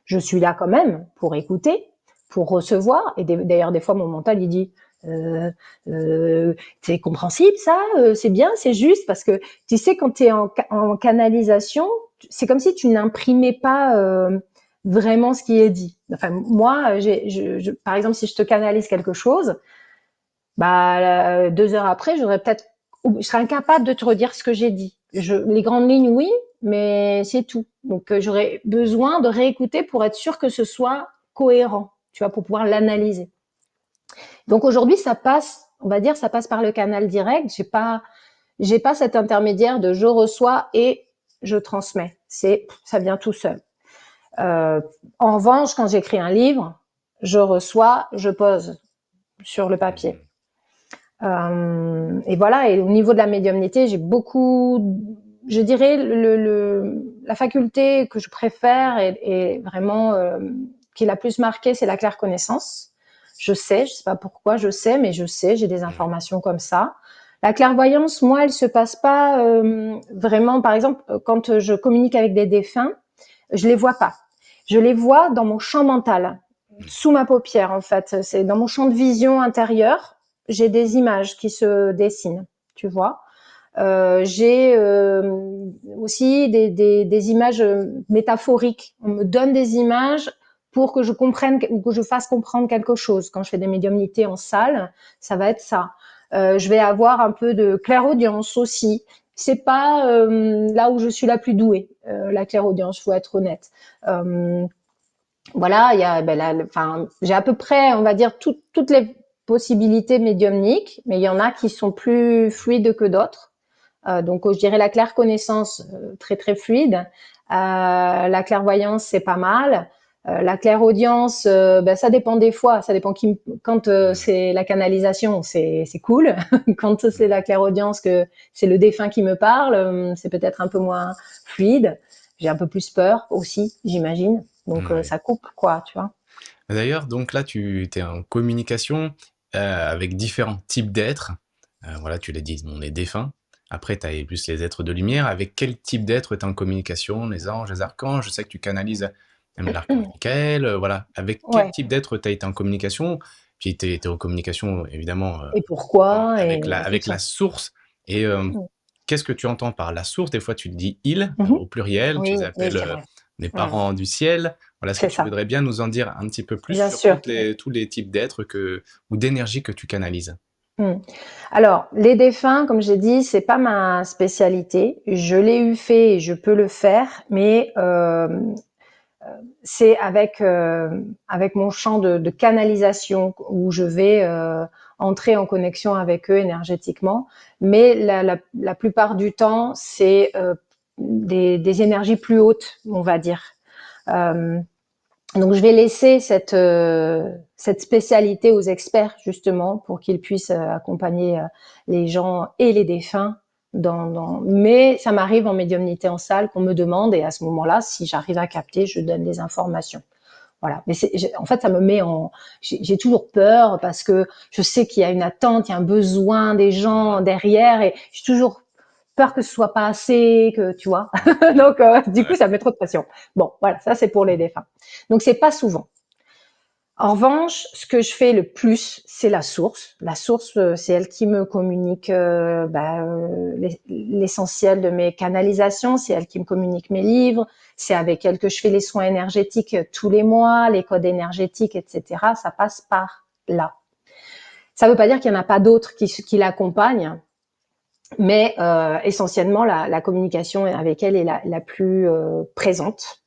Je suis là quand même pour écouter, pour recevoir. Et d'ailleurs, des fois, mon mental, il dit, c'est compréhensible ça, c'est bien, c'est juste, parce que tu sais, quand tu es en canalisation, c'est comme si tu n'imprimais pas vraiment ce qui est dit. Enfin, moi, par exemple, si je te canalise quelque chose, 2 heures après, je serais incapable de te redire ce que j'ai dit. Les grandes lignes, oui, mais c'est tout. Donc, j'aurais besoin de réécouter pour être sûr que ce soit cohérent, tu vois, pour pouvoir l'analyser. Donc aujourd'hui, ça passe, on va dire, ça passe par le canal direct. J'ai pas cet intermédiaire de je reçois et je transmets. Ça vient tout seul. En revanche, quand j'écris un livre, je reçois, je pose sur le papier. Et voilà. Et au niveau de la médiumnité, j'ai beaucoup, je dirais, la faculté que je préfère et vraiment qui est la plus marquée, c'est la claire connaissance. Je sais pas pourquoi, je sais, mais je sais, j'ai des informations comme ça. La clairvoyance, moi, elle se passe pas vraiment. Par exemple, quand je communique avec des défunts, je les vois pas. Je les vois dans mon champ mental, sous ma paupière, en fait. C'est dans mon champ de vision intérieur. J'ai des images qui se dessinent, tu vois. J'ai aussi des images métaphoriques. On me donne des images pour que je comprenne ou que je fasse comprendre quelque chose. Quand je fais des médiumnités en salle, ça va être ça. Je vais avoir un peu de clairaudience aussi. C'est pas là où je suis la plus douée, la clairaudience, faut être honnête. Voilà, il y a, j'ai à peu près, on va dire, toutes les possibilités médiumniques, mais il y en a qui sont plus fluides que d'autres. Donc, je dirais la claire connaissance, très très fluide. La clairvoyance, c'est pas mal. La clairaudience, ça dépend des fois. Ça dépend quand c'est la canalisation, c'est cool. Quand c'est la clairaudience, que c'est le défunt qui me parle, c'est peut-être un peu moins fluide. J'ai un peu plus peur aussi, j'imagine. Donc, ça coupe, quoi, tu vois. D'ailleurs, donc là, tu es en communication avec différents types d'êtres. Voilà, tu l'as dit, on est défunts. Après, tu as plus les êtres de lumière. Avec quel type d'êtres tu es en communication? Les anges, les archanges? Je sais que tu canalises même l'archange Michael. Voilà. Avec quel Ouais. type d'êtres tu as été en communication? Puis tu es en communication, évidemment, Et pourquoi et avec tout la ça. source. Et qu'est-ce que tu entends par la source? Des fois, tu te dis ils Mhm. au pluriel, tu Oui, les oui, appelles c'est vrai. les Mm. parents du ciel. Voilà, est-ce que C'est tu ça. voudrais bien nous en dire un petit peu plus Bien sur sûr. tous les types d'êtres ou d'énergie que tu canalises? Mm. Alors, les défunts, comme j'ai dit, c'est pas ma spécialité. Je l'ai eu fait et je peux le faire, mais c'est avec mon champ de canalisation où je vais entrer en connexion avec eux énergétiquement. Mais la plupart du temps, c'est des énergies plus hautes, on va dire. Euh, donc je vais laisser cette spécialité aux experts justement pour qu'ils puissent accompagner les gens et les défunts mais ça m'arrive en médiumnité en salle qu'on me demande et à ce moment-là, si j'arrive à capter, je donne des informations. Voilà. Mais en fait, ça me met j'ai toujours peur parce que je sais qu'il y a une attente, il y a un besoin des gens derrière et j'ai toujours peur que ce soit pas assez, que tu vois. Donc, du coup, Ouais. ça me met trop de pression. Bon, voilà, ça c'est pour les défunts. Donc, c'est pas souvent. En revanche, ce que je fais le plus, c'est la source. La source, c'est elle qui me communique l'essentiel de mes canalisations, c'est elle qui me communique mes livres, c'est avec elle que je fais les soins énergétiques tous les mois, les codes énergétiques, etc. Ça passe par là. Ça ne veut pas dire qu'il n'y en a pas d'autres qui l'accompagnent, mais essentiellement, la communication avec elle est la plus présente.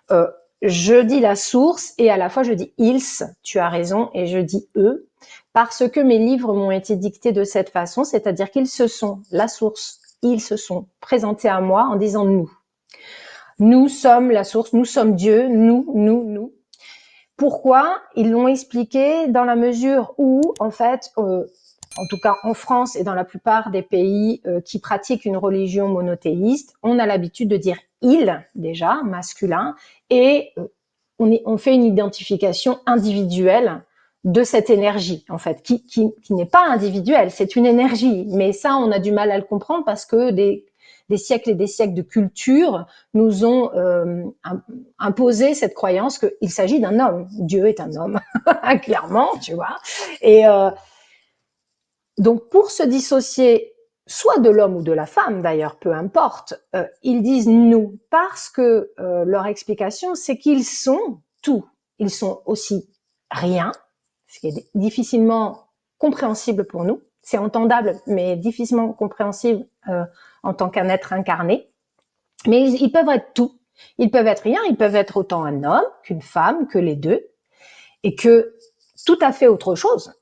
Euh, je dis la source et à la fois je dis ils, tu as raison, et je dis eux, parce que mes livres m'ont été dictés de cette façon, c'est-à-dire qu'ils se sont la source, ils se sont présentés à moi en disant nous. Nous sommes la source, nous sommes Dieu, nous. Pourquoi? Ils l'ont expliqué dans la mesure où, en fait, en tout cas en France et dans la plupart des pays qui pratiquent une religion monothéiste, on a l'habitude de dire il, déjà, masculin, et on fait une identification individuelle de cette énergie, en fait, qui n'est pas individuelle, c'est une énergie. Mais ça, on a du mal à le comprendre parce que des siècles et des siècles de culture nous ont imposé cette croyance qu'il s'agit d'un homme. Dieu est un homme, clairement, tu vois. Et donc, pour se dissocier, soit de l'homme ou de la femme d'ailleurs, peu importe, ils disent nous parce que leur explication, c'est qu'ils sont tout. Ils sont aussi rien, ce qui est difficilement compréhensible pour nous. C'est entendable, mais difficilement compréhensible en tant qu'un être incarné. Mais ils peuvent être tout. Ils peuvent être rien, ils peuvent être autant un homme qu'une femme, que les deux, et que tout à fait autre chose.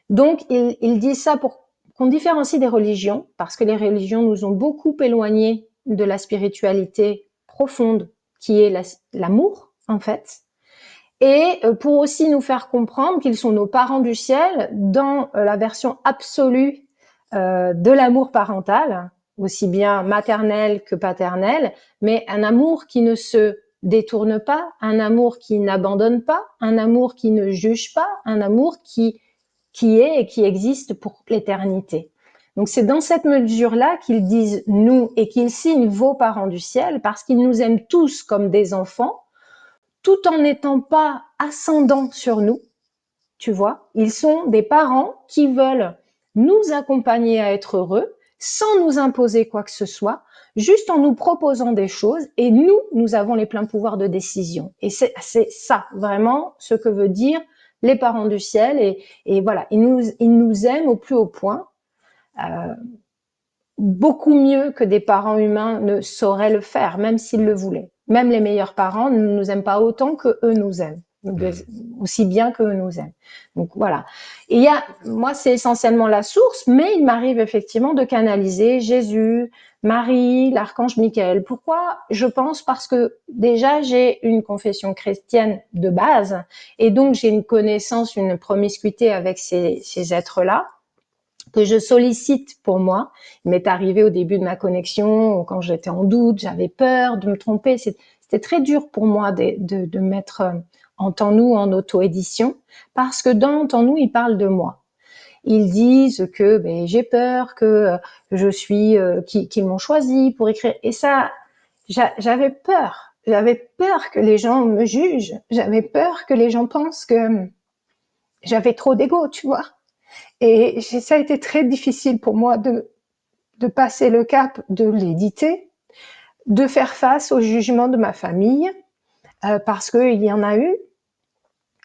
Donc, il dit ça pour qu'on différencie des religions, parce que les religions nous ont beaucoup éloignés de la spiritualité profonde, qui est l'amour, en fait, et pour aussi nous faire comprendre qu'ils sont nos parents du ciel dans la version absolue de l'amour parental, aussi bien maternel que paternel, mais un amour qui ne se détourne pas, un amour qui n'abandonne pas, un amour qui ne juge pas, un amour qui est et qui existe pour l'éternité. Donc c'est dans cette mesure-là qu'ils disent nous et qu'ils signent vos parents du ciel parce qu'ils nous aiment tous comme des enfants, tout en n'étant pas ascendants sur nous, tu vois. Ils sont des parents qui veulent nous accompagner à être heureux sans nous imposer quoi que ce soit, juste en nous proposant des choses et nous avons les pleins pouvoirs de décision. Et c'est ça vraiment ce que veut dire les parents du ciel et voilà, ils nous aiment au plus haut point, beaucoup mieux que des parents humains ne sauraient le faire, même s'ils le voulaient. Même les meilleurs parents ne nous aiment pas autant que eux nous aiment, aussi bien que eux nous aiment. Donc voilà. Et moi, c'est essentiellement la source, mais il m'arrive effectivement de canaliser Jésus, Marie, l'archange Michael. Pourquoi? Je pense parce que déjà j'ai une confession chrétienne de base, et donc j'ai une connaissance, une promiscuité avec ces êtres-là que je sollicite pour moi. Il m'est arrivé au début de ma connexion, quand j'étais en doute, j'avais peur de me tromper. C'était très dur pour moi de mettre en temps nous en auto-édition, parce que dans temps nous, ils parlent de moi. Ils disent que j'ai peur, que je suis, qu'ils m'ont choisi pour écrire. Et ça, j'avais peur. J'avais peur que les gens me jugent. J'avais peur que les gens pensent que j'avais trop d'ego, tu vois. Et ça a été très difficile pour moi de passer le cap de l'éditer, de faire face au jugement de ma famille, parce qu'il y en a eu,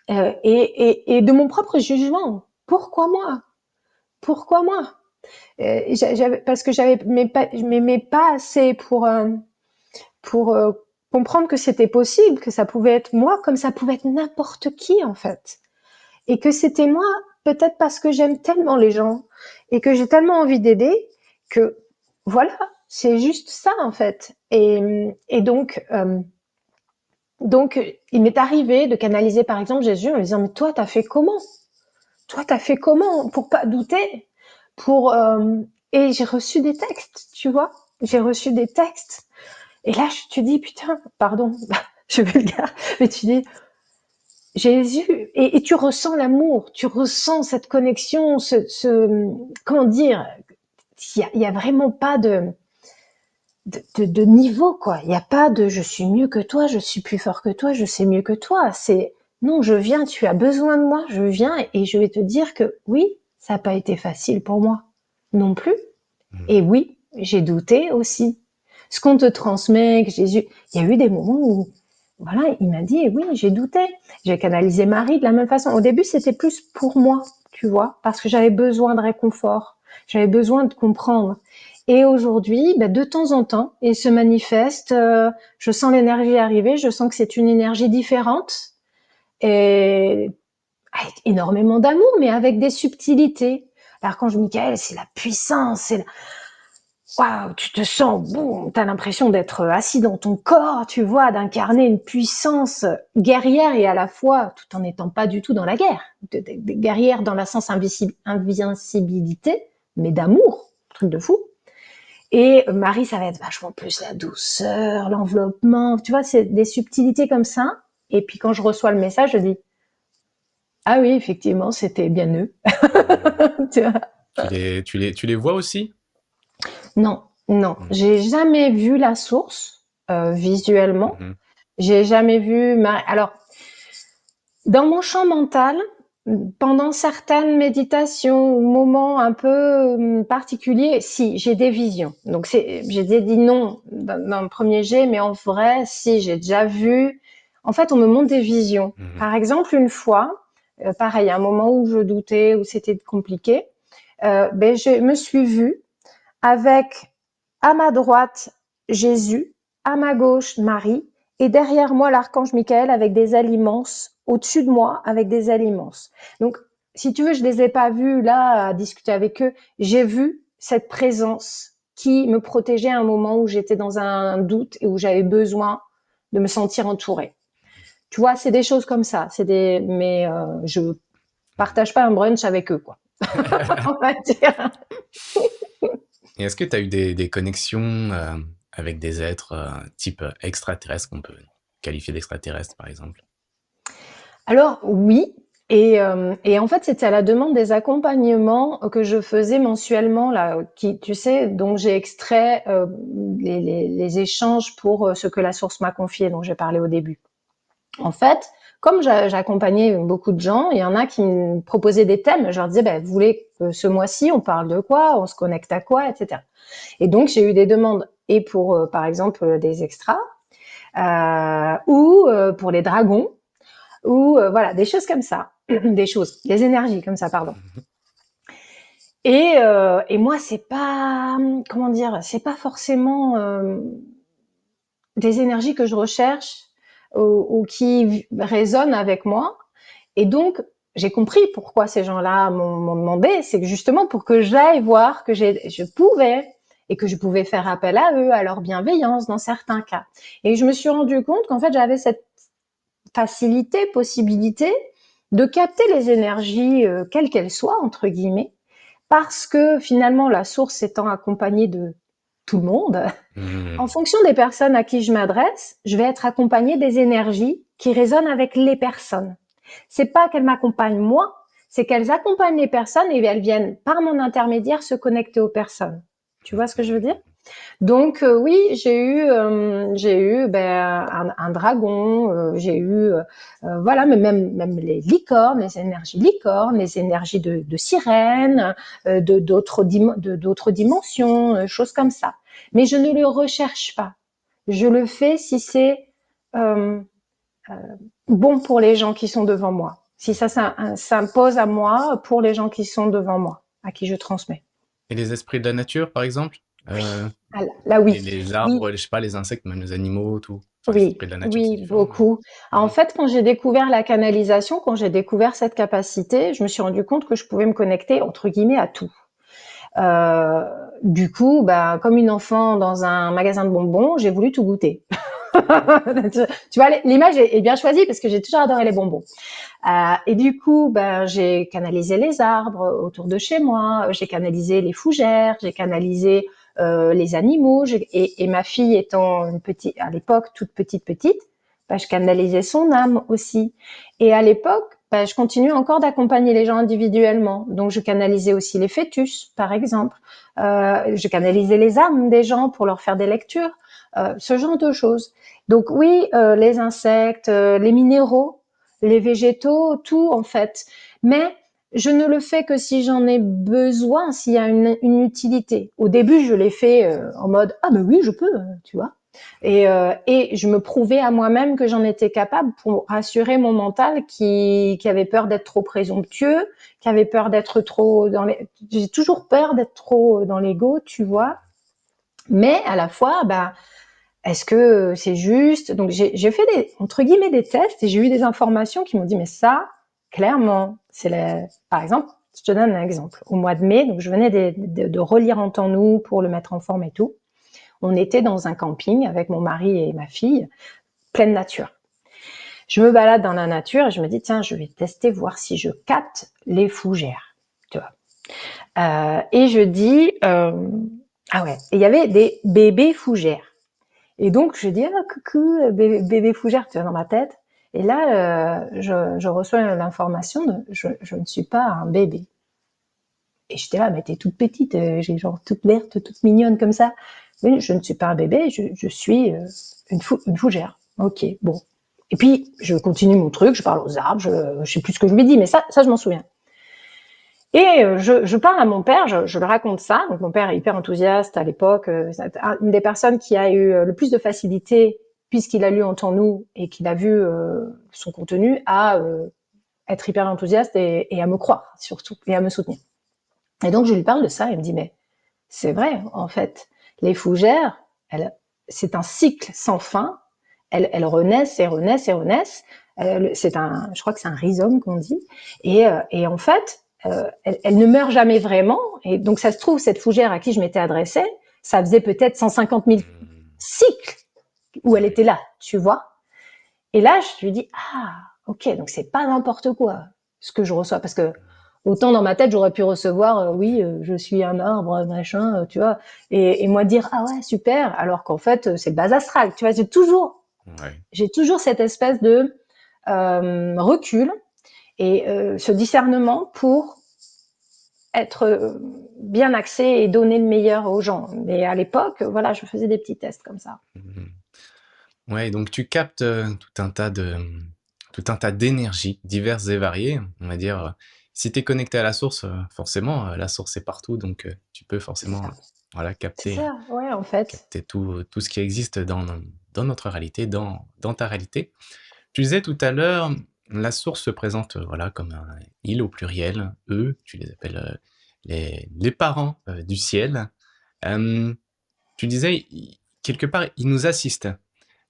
et de mon propre jugement. Pourquoi moi? Pourquoi moi? Parce que je m'aimais pas assez pour comprendre que c'était possible, que ça pouvait être moi comme ça pouvait être n'importe qui en fait. Et que c'était moi, peut-être parce que j'aime tellement les gens et que j'ai tellement envie d'aider que voilà, c'est juste ça en fait. Et donc, il m'est arrivé de canaliser par exemple Jésus en lui disant mais toi t'as fait comment? Toi t'as fait comment pour pas douter? Pour Et j'ai reçu des textes, tu vois? J'ai reçu des textes. Et là, tu dis, putain, pardon, je vais le dire, mais tu dis, Jésus, et tu ressens l'amour, tu ressens cette connexion, comment dire, il y a vraiment pas de niveau, quoi. Il n'y a pas de je suis mieux que toi, je suis plus fort que toi, je sais mieux que toi. C'est non, je viens, tu as besoin de moi, je viens et je vais te dire que oui, ça n'a pas été facile pour moi non plus. Et oui, j'ai douté aussi. Ce qu'on te transmet, que Jésus, il y a eu des moments où, voilà, il m'a dit, oui, j'ai douté. J'ai canalisé Marie de la même façon. Au début, c'était plus pour moi, tu vois, parce que j'avais besoin de réconfort. J'avais besoin de comprendre. Et aujourd'hui, ben, de temps en temps, il se manifeste, je sens l'énergie arriver, je sens que c'est une énergie différente et avec énormément d'amour, mais avec des subtilités. L'archange Michael, c'est la puissance, c'est waouh, tu te sens, boum, t'as l'impression d'être assis dans ton corps, tu vois, d'incarner une puissance guerrière et à la fois, tout en n'étant pas du tout dans la guerre, guerrière dans la sens invincibilité, mais d'amour, truc de fou. Et Marie, ça va être vachement plus la douceur, l'enveloppement, tu vois, c'est des subtilités comme ça. Et puis quand je reçois le message, je dis, ah oui, effectivement, c'était bien eux. Tu vois. Tu les vois aussi? Non, non, Mhm. j'ai jamais vu la source visuellement. Mhm. J'ai jamais vu Alors, dans mon champ mental, pendant certaines méditations ou moments un peu particuliers, si, j'ai des visions. Donc, j'ai dit non dans le premier jet, mais en vrai, si, j'ai déjà vu. En fait, on me montre des visions. Mhm. Par exemple, une fois, pareil, un moment où je doutais, où c'était compliqué, ben, je me suis vue avec à ma droite Jésus, à ma gauche Marie, et derrière moi l'archange Michael avec des ailes immenses, au-dessus de moi avec des ailes immenses. Donc, si tu veux, je les ai pas vus là à discuter avec eux, j'ai vu cette présence qui me protégeait à un moment où j'étais dans un doute et où j'avais besoin de me sentir entourée. Tu vois, c'est des choses comme ça, mais je partage pas un brunch avec eux, quoi. On va dire. Et est-ce que tu as eu des connexions avec des êtres type extraterrestres qu'on peut qualifier d'extraterrestres, par exemple? Alors oui, et en fait, c'était à la demande des accompagnements que je faisais mensuellement là, qui, tu sais, dont j'ai extrait les échanges pour ce que la source m'a confié, dont j'ai parlé au début. En fait, comme j'accompagnais beaucoup de gens, il y en a qui me proposaient des thèmes. Je leur disais, ben, vous voulez que ce mois-ci, on parle de quoi, on se connecte à quoi, etc. Et donc, j'ai eu des demandes et pour, par exemple, des extras, ou pour les dragons, ou voilà, des choses comme ça, des énergies comme ça, pardon. Et moi, c'est pas, comment dire, c'est pas forcément des énergies que je recherche ou qui résonnent avec moi. Et donc, j'ai compris pourquoi ces gens-là m'ont demandé, c'est que justement pour que j'aille voir que je pouvais et que je pouvais faire appel à eux, à leur bienveillance dans certains cas. Et je me suis rendu compte qu'en fait, j'avais cette facilité, possibilité de capter les énergies, quelles qu'elles soient, entre guillemets, parce que finalement, la source étant accompagnée de tout le monde, en Mhm. fonction des personnes à qui je m'adresse, je vais être accompagnée des énergies qui résonnent avec les personnes. C'est pas qu'elles m'accompagnent moi, c'est qu'elles accompagnent les personnes et elles viennent par mon intermédiaire se connecter aux personnes. Tu vois ce que je veux dire? Donc oui, j'ai eu un dragon, j'ai eu voilà, mais même les licornes, les énergies de sirènes, d'autres dimensions, choses comme ça. Mais je ne le recherche pas. Je le fais si c'est euh, bon pour les gens qui sont devant moi. Si ça s'impose à moi pour les gens qui sont devant moi, à qui je transmets. Et les esprits de la nature, par exemple? Euh, Ah, là, oui, les oui, arbres, je sais pas, les insectes, même les animaux, tout. Enfin, les oui, esprits de la nature, c'est oui, différent, mais beaucoup. En ouais. fait, quand j'ai découvert la canalisation, quand j'ai découvert cette capacité, je me suis rendu compte que je pouvais me connecter entre guillemets à tout. Euh, du coup, bah, comme une enfant dans un magasin de bonbons, j'ai voulu tout goûter. Tu vois, l'image est bien choisie parce que j'ai toujours adoré les bonbons. Et du coup, ben, j'ai canalisé les arbres autour de chez moi, j'ai canalisé les fougères, j'ai canalisé les animaux. Et ma fille étant une petite, à l'époque toute petite, ben, je canalisais son âme aussi. Et à l'époque, ben, je continue encore d'accompagner les gens individuellement. Donc, je canalisais aussi les fœtus, par exemple. Je canalisais les âmes des gens pour leur faire des lectures, ce genre de choses. Donc oui, les insectes, les minéraux, les végétaux, tout en fait. Mais je ne le fais que si j'en ai besoin, s'il y a une utilité. Au début, je l'ai fait en mode ah ben oui, je peux, tu vois. Et je me prouvais à moi-même que j'en étais capable pour rassurer mon mental qui avait peur d'être trop présomptueux, qui avait peur d'être trop dans les. J'ai toujours peur d'être trop dans l'ego, tu vois. Mais à la fois, bah est-ce que c'est juste? Donc j'ai fait entre guillemets des tests et j'ai eu des informations qui m'ont dit mais ça, clairement, par exemple, je te donne un exemple. Au mois de mai, donc je venais de relire En temps nous pour le mettre en forme et tout. On était dans un camping avec mon mari et ma fille, pleine nature. Je me balade dans la nature et je me dis tiens, je vais tester voir si je capte les fougères. Tu vois. Et je dis ah ouais, et il y avait des bébés fougères. Et donc, je dis, ah, coucou, bébé fougère, tu vois, dans ma tête. Et là, je reçois l'information de, je ne suis pas un bébé. Et j'étais là, mais t'es toute petite, j'ai genre toute verte, toute mignonne comme ça. Mais je ne suis pas un bébé, je suis une fougère. Ok, bon. Et puis, je continue mon truc, je parle aux arbres, je sais plus ce que je lui dis, mais ça je m'en souviens. Et je parle à mon père, je le raconte ça. Donc mon père est hyper enthousiaste à l'époque. C'est une des personnes qui a eu le plus de facilité, puisqu'il a lu En temps nous et qu'il a vu son contenu, à être hyper enthousiaste et à me croire surtout et à me soutenir. Et donc je lui parle de ça et il me dit mais c'est vrai en fait, les fougères, c'est un cycle sans fin. Elles renaissent et renaissent et renaissent. Je crois que c'est un rhizome qu'on dit. Et en fait, elle ne meurt jamais vraiment. Et donc, ça se trouve, cette fougère à qui je m'étais adressée, ça faisait peut-être 150 000 Hmm. cycles où elle Ouais. était là, tu vois. Et là, je lui dis, ah, ok, donc c'est pas n'importe quoi ce que je reçois. Parce que autant dans ma tête, j'aurais pu recevoir, oui, je suis un arbre, machin, tu vois. Et moi dire, ah ouais, super, alors qu'en fait, c'est le bas astral. Tu vois, Ouais. j'ai toujours cette espèce de recul et ce discernement pour être bien axé et donner le meilleur aux gens. Mais à l'époque, voilà, je faisais des petits tests comme ça. Mhm. Ouais, donc tu captes tout un tas d'énergies diverses et variées. On va dire, si tu es connecté à la source, forcément, la source est partout, donc tu peux C'est forcément, ça. voilà, C'est ça, ouais, en fait. capter tout ce qui existe dans notre réalité, dans ta réalité. Tu disais tout à l'heure, la source se présente, voilà, comme un il au pluriel, eux, tu les appelles les parents du ciel. Euh, Tu disais, quelque part, ils nous assistent.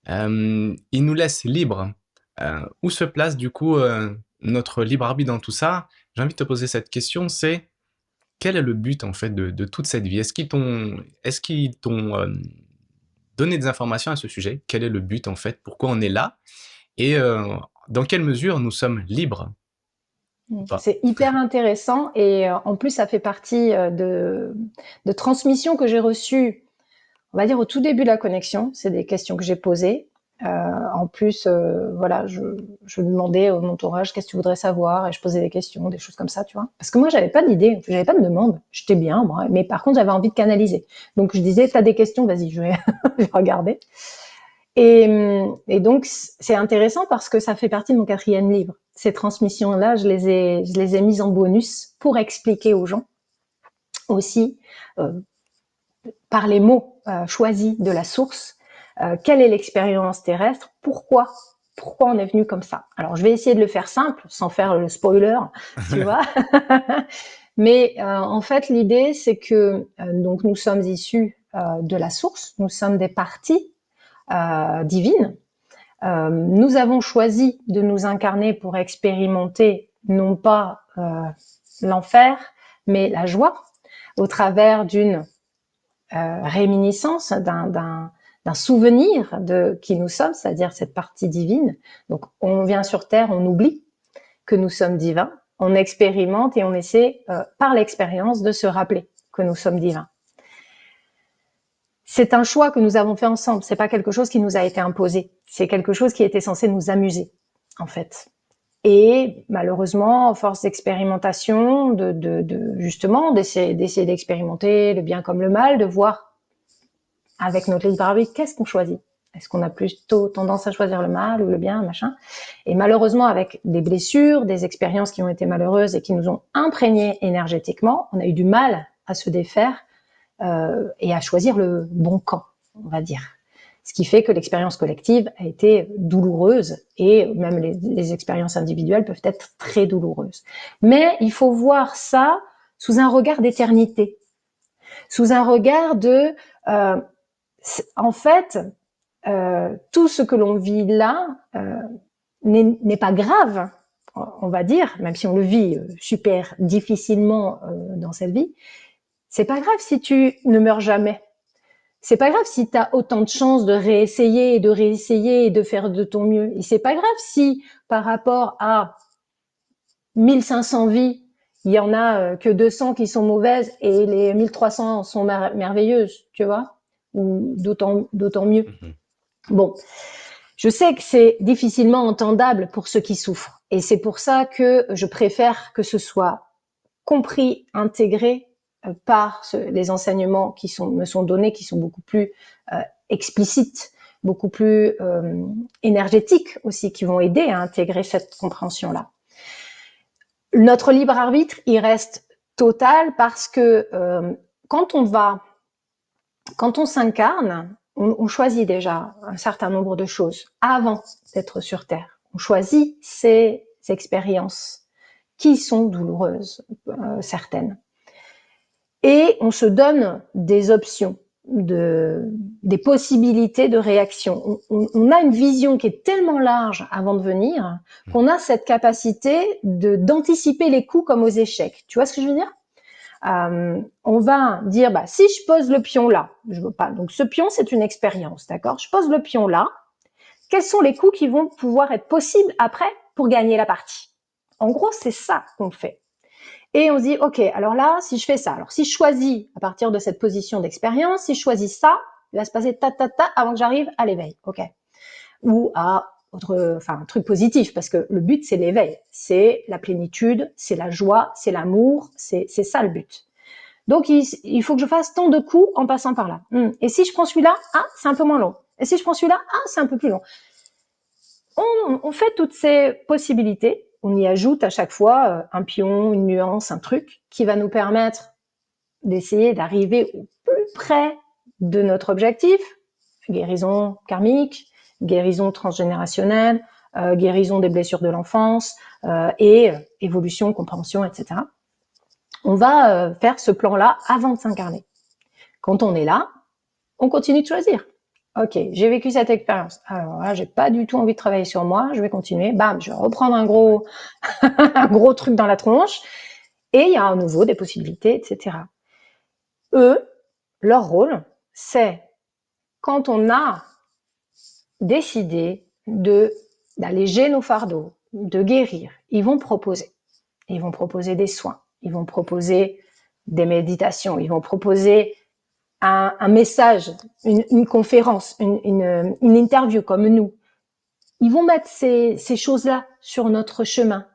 Il nous laisse libres. Où se place du coup notre libre arbitre dans tout ça? J'ai envie de te poser cette question, c'est quel est le but en fait de toute cette vie? Est-ce qu'ils t'ont donné des informations à ce sujet? Quel est le but en fait? Pourquoi on est là? Et dans quelle mesure nous sommes libres ou pas? C'est hyper intéressant et en plus ça fait partie de transmissions que j'ai reçues, on va dire au tout début de la connexion. C'est des questions que j'ai posées. En plus, voilà, je demandais à mon entourage qu'est-ce que tu voudrais savoir et je posais des questions, des choses comme ça, tu vois. Parce que moi, j'avais pas d'idée, j'avais pas de demande. J'étais bien, moi, mais par contre, j'avais envie de canaliser. Donc, je disais, t'as des questions, vas-y, je vais, je vais regarder. Et donc, c'est intéressant parce que ça fait partie de mon 4e livre. Ces transmissions-là, je les ai mises en bonus pour expliquer aux gens aussi, par les mots choisis de la source, quelle est l'expérience terrestre, pourquoi on est venu comme ça. Alors, je vais essayer de le faire simple, sans faire le spoiler, tu vois. Mais en fait, l'idée, c'est que donc nous sommes issus de la source, nous sommes des parties divines. Nous avons choisi de nous incarner pour expérimenter non pas l'enfer, mais la joie, au travers d'une réminiscence, d'un souvenir de qui nous sommes, c'est-à-dire cette partie divine. Donc, on vient sur Terre, on oublie que nous sommes divins, on expérimente et on essaie, par l'expérience, de se rappeler que nous sommes divins. C'est un choix que nous avons fait ensemble, c'est pas quelque chose qui nous a été imposé, c'est quelque chose qui était censé nous amuser, en fait. Et malheureusement, à force d'expérimentation, justement, d'essayer d'expérimenter le bien comme le mal, de voir avec notre libre arbitre, qu'est-ce qu'on choisit? Est-ce qu'on a plutôt tendance à choisir le mal ou le bien, machin? Et malheureusement, avec des blessures, des expériences qui ont été malheureuses et qui nous ont imprégnés énergétiquement, on a eu du mal à se défaire et à choisir le bon camp, on va dire. Ce qui fait que l'expérience collective a été douloureuse et même les expériences individuelles peuvent être très douloureuses. Mais il faut voir ça sous un regard d'éternité, sous un regard de... en fait, tout ce que l'on vit là n'est pas grave, on va dire, même si on le vit super difficilement dans cette vie. C'est pas grave si tu ne meurs jamais. C'est pas grave si tu as autant de chances de réessayer et de faire de ton mieux. Et c'est pas grave si, par rapport à 1500 vies, il y en a que 200 qui sont mauvaises et les 1300 sont merveilleuses, tu vois, ou d'autant mieux. Mhm. Bon, je sais que c'est difficilement entendable pour ceux qui souffrent. Et c'est pour ça que je préfère que ce soit compris, intégré par les enseignements qui me sont donnés, qui sont beaucoup plus explicites, beaucoup plus énergétiques aussi, qui vont aider à intégrer cette compréhension-là. Notre libre arbitre, il reste total parce que quand on s'incarne, on choisit déjà un certain nombre de choses avant d'être sur Terre. On choisit ces expériences qui sont douloureuses, certaines. Et on se donne des options, des possibilités de réaction. On a une vision qui est tellement large avant de venir qu'on a cette capacité d'anticiper les coups comme aux échecs. Tu vois ce que je veux dire ? On va dire, si je pose le pion là, je veux pas. Donc ce pion, c'est une expérience, d'accord ? Je pose le pion là. Quels sont les coups qui vont pouvoir être possibles après pour gagner la partie ? En gros, c'est ça qu'on fait. Et on se dit, ok, alors là, si je fais ça, alors si je choisis à partir de cette position d'expérience, si je choisis ça, il va se passer avant que j'arrive à l'éveil, ok. Ou à un truc positif, parce que le but c'est l'éveil, c'est la plénitude, c'est la joie, c'est l'amour, c'est ça le but. Donc il faut que je fasse tant de coups en passant par là. Et si je prends celui-là, c'est un peu moins long. Et si je prends celui-là, c'est un peu plus long. On fait toutes ces possibilités, on y ajoute à chaque fois un pion, une nuance, un truc qui va nous permettre d'essayer d'arriver au plus près de notre objectif, guérison karmique, guérison transgénérationnelle, guérison des blessures de l'enfance et évolution, compréhension, etc. On va faire ce plan-là avant de s'incarner. Quand on est là, on continue de choisir. Ok, j'ai vécu cette expérience. Alors là, j'ai pas du tout envie de travailler sur moi. Je vais continuer. Bam, je vais reprendre un gros, un gros truc dans la tronche. Et il y a à nouveau des possibilités, etc. Eux, leur rôle, c'est quand on a décidé d'alléger nos fardeaux, de guérir, ils vont proposer. Ils vont proposer des soins. Ils vont proposer des méditations. Ils vont proposer un message, une conférence, une interview comme nous, ils vont mettre ces choses-là sur notre chemin.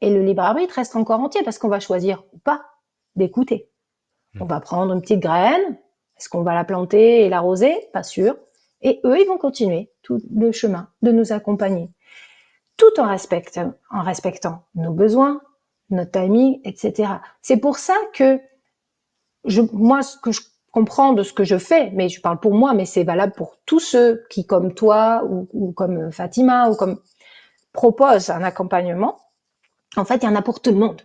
Et le libre arbitre reste encore entier parce qu'on va choisir ou pas d'écouter. On va prendre une petite graine. Est-ce qu'on va la planter et l'arroser? Pas sûr. Et eux, ils vont continuer tout le chemin de nous accompagner, tout en respectant nos besoins, notre timing, etc. C'est pour ça que moi, ce que je comprends de ce que je fais, mais je parle pour moi, mais c'est valable pour tous ceux qui, comme toi ou comme Fatima, ou comme proposent un accompagnement. En fait, il y en a pour tout le monde.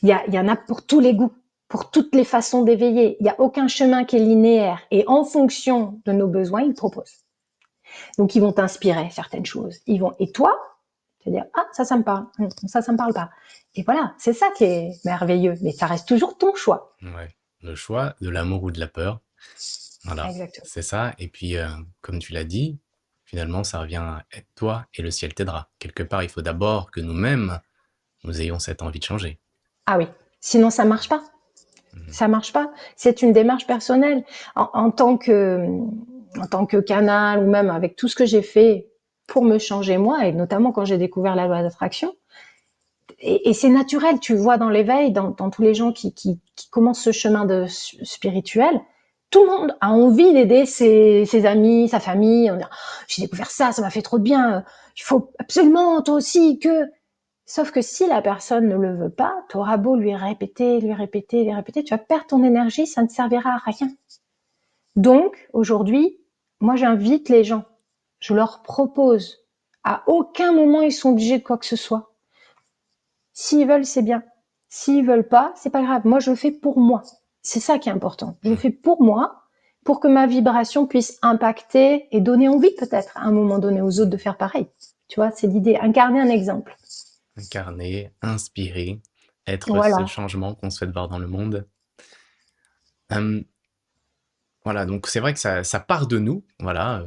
Il y en a pour tous les goûts, pour toutes les façons d'éveiller. Il n'y a aucun chemin qui est linéaire. Et en fonction de nos besoins, ils proposent. Donc, ils vont t'inspirer certaines choses. Et toi, tu vas dire, ah, ça me parle. Ça me parle pas. Et voilà, c'est ça qui est merveilleux. Mais ça reste toujours ton choix. Ouais. Le choix de l'amour ou de la peur. Voilà, Exactement. c'est ça. Et puis, comme tu l'as dit, finalement, ça revient à être toi et le ciel t'aidera. Quelque part, il faut d'abord que nous-mêmes, nous ayons cette envie de changer. Ah oui. Sinon, ça marche pas. Mhm. Ça marche pas. C'est une démarche personnelle. En tant que canal ou même avec tout ce que j'ai fait pour me changer moi, et notamment quand j'ai découvert la loi d'attraction, et c'est naturel, tu vois dans l'éveil, dans tous les gens qui commencent ce chemin de spirituel, tout le monde a envie d'aider ses amis, sa famille, en disant, j'ai découvert ça m'a fait trop de bien, il faut absolument, toi aussi, que... Sauf que si la personne ne le veut pas, tu auras beau lui répéter, tu vas perdre ton énergie, ça ne servira à rien. Donc, aujourd'hui, moi j'invite les gens, je leur propose, à aucun moment ils sont obligés de quoi que ce soit. S'ils veulent, c'est bien. S'ils veulent pas, c'est pas grave. Moi, je le fais pour moi. C'est ça qui est important. Je le fais pour moi, pour que ma vibration puisse impacter et donner envie peut-être à un moment donné aux autres de faire pareil. Tu vois, c'est l'idée. Incarner un exemple. Incarner, inspirer, être ce Voilà. changement qu'on souhaite voir dans le monde. Euh, voilà, donc c'est vrai que ça part de nous, voilà,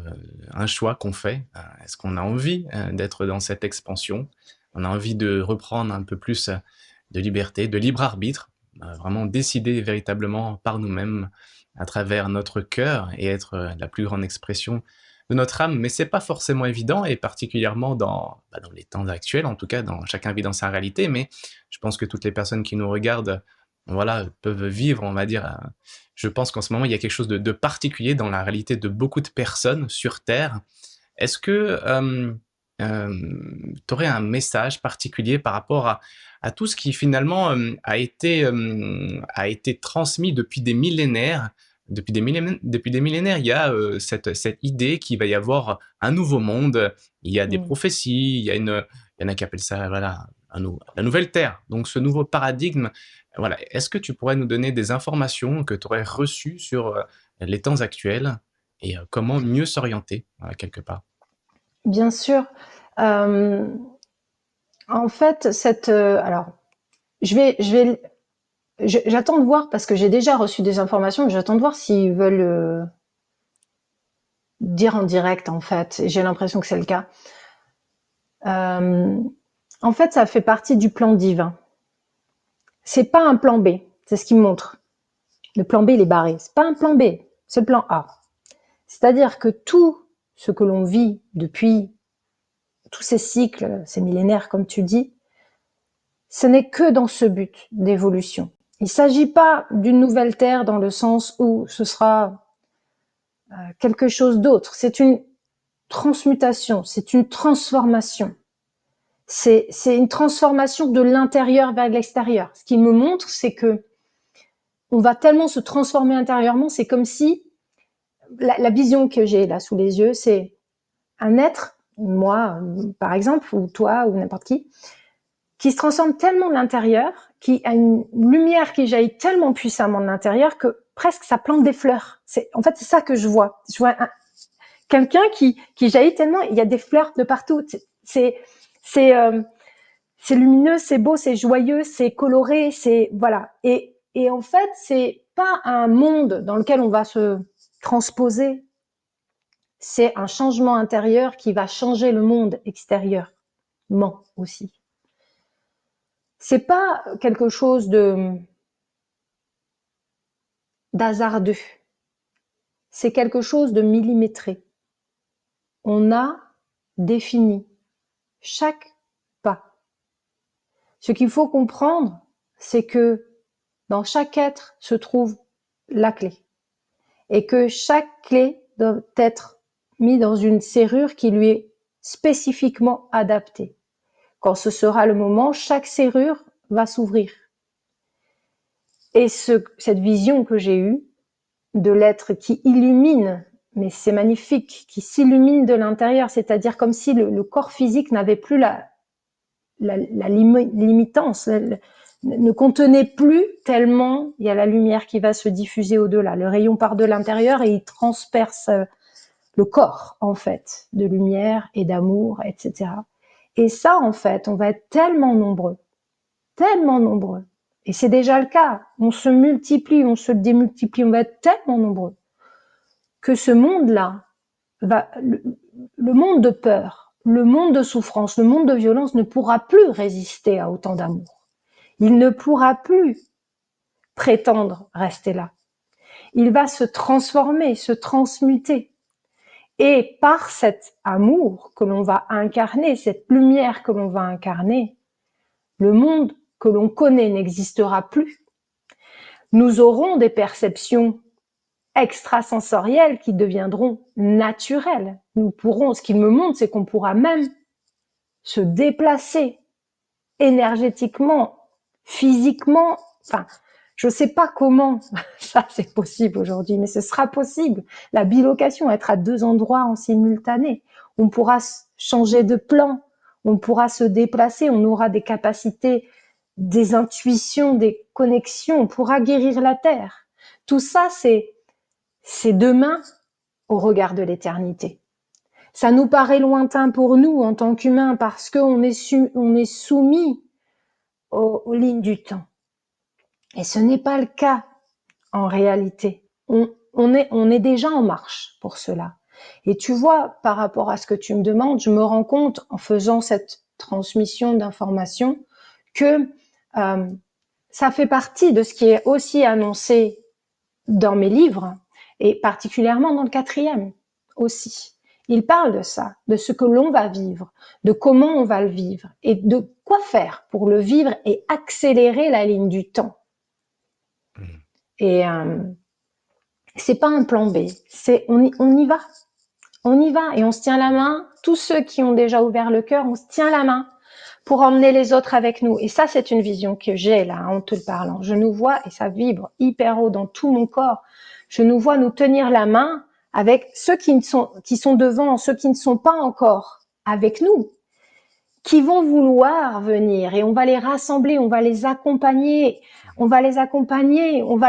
un choix qu'on fait. Est-ce qu'on a envie d'être dans cette expansion? On a envie de reprendre un peu plus de liberté, de libre arbitre, vraiment décider véritablement par nous-mêmes à travers notre cœur et être la plus grande expression de notre âme. Mais c'est pas forcément évident et particulièrement dans les temps actuels, en tout cas, chacun vit dans sa réalité. Mais je pense que toutes les personnes qui nous regardent, voilà, peuvent vivre, on va dire, je pense qu'en ce moment, il y a quelque chose de particulier dans la réalité de beaucoup de personnes sur Terre. Est-ce que tu aurais un message particulier par rapport à tout ce qui finalement a été transmis depuis des millénaires? Depuis des millénaires, il y a cette idée qu'il va y avoir un nouveau monde. Il y a des Mm. prophéties, il y en a qui appellent ça voilà, la nouvelle Terre. Donc ce nouveau paradigme, voilà. Est-ce que tu pourrais nous donner des informations que tu aurais reçues sur les temps actuels et comment mieux s'orienter quelque part? Bien sûr. Euh, En fait, alors, j'attends de voir parce que j'ai déjà reçu des informations, mais j'attends de voir s'ils veulent dire en direct, en fait. Et j'ai l'impression que c'est le cas. Euh, En fait, ça fait partie du plan divin. C'est pas un plan B. C'est ce qu'il montre. Le plan B, il est barré. C'est pas un plan B. C'est le plan A. C'est-à-dire que tout ce que l'on vit depuis tous ces cycles, ces millénaires, comme tu dis, ce n'est que dans ce but d'évolution. Il ne s'agit pas d'une nouvelle terre dans le sens où ce sera quelque chose d'autre. C'est une transmutation, c'est une transformation. C'est une transformation de l'intérieur vers l'extérieur. Ce qui me montre, c'est que on va tellement se transformer intérieurement, c'est comme si la vision que j'ai là sous les yeux, c'est un être, moi par exemple, ou toi, ou n'importe qui se transforme tellement de l'intérieur, qui a une lumière qui jaillit tellement puissamment de l'intérieur que presque ça plante des fleurs. En fait, c'est ça que je vois. Je vois quelqu'un qui jaillit tellement, il y a des fleurs de partout. C'est c'est lumineux, c'est beau, c'est joyeux, c'est coloré, c'est voilà. Et en fait, c'est pas un monde dans lequel on va se transposer. C'est un changement intérieur qui va changer le monde extérieurement aussi. C'est pas quelque chose de d'hasardeux. c'est quelque chose de millimétré. On a défini chaque pas. Ce qu'il faut comprendre, c'est que dans chaque être se trouve la clé et que chaque clé doit être mise dans une serrure qui lui est spécifiquement adaptée. Quand ce sera le moment, chaque serrure va s'ouvrir. Et cette vision que j'ai eue de l'être qui illumine, mais c'est magnifique, qui s'illumine de l'intérieur, c'est-à-dire comme si le corps physique n'avait plus la limitance, ne contenait plus tellement il y a la lumière qui va se diffuser au-delà. Le rayon part de l'intérieur et il transperce le corps, en fait, de lumière et d'amour, etc. Et ça, en fait, on va être tellement nombreux, et c'est déjà le cas, on se multiplie, on se démultiplie, on va être tellement nombreux, que ce monde-là, le monde de peur, le monde de souffrance, le monde de violence ne pourra plus résister à autant d'amour. Il ne pourra plus prétendre rester là. Il va se transformer, se transmuter. Et par cet amour que l'on va incarner, cette lumière que l'on va incarner, le monde que l'on connaît n'existera plus. Nous aurons des perceptions extrasensorielles qui deviendront naturelles. Nous pourrons, ce qu'il me montre, c'est qu'on pourra même se déplacer énergétiquement, physiquement, enfin, je sais pas comment ça c'est possible aujourd'hui, mais ce sera possible. La bilocation, être à 2 endroits en simultané. On pourra changer de plan, on pourra se déplacer, on aura des capacités, des intuitions, des connexions, on pourra guérir la Terre. Tout ça, c'est demain au regard de l'éternité. Ça nous paraît lointain pour nous en tant qu'humains parce qu'on est soumis aux lignes du temps. Et ce n'est pas le cas en réalité. On est déjà en marche pour cela. Et tu vois, par rapport à ce que tu me demandes, je me rends compte en faisant cette transmission d'informations que ça fait partie de ce qui est aussi annoncé dans mes livres et particulièrement dans le 4e aussi. Il parle de ça, de ce que l'on va vivre, de comment on va le vivre et de quoi faire pour le vivre et accélérer la ligne du temps. Et c'est pas un plan B, c'est on y va et on se tient la main. Tous ceux qui ont déjà ouvert le cœur, on se tient la main pour emmener les autres avec nous. Et ça, c'est une vision que j'ai là en te le parlant. Je nous vois et ça vibre hyper haut dans tout mon corps. Je nous vois nous tenir la main avec ceux qui sont devant, ceux qui ne sont pas encore avec nous, qui vont vouloir venir et on va les rassembler, on va les accompagner, on va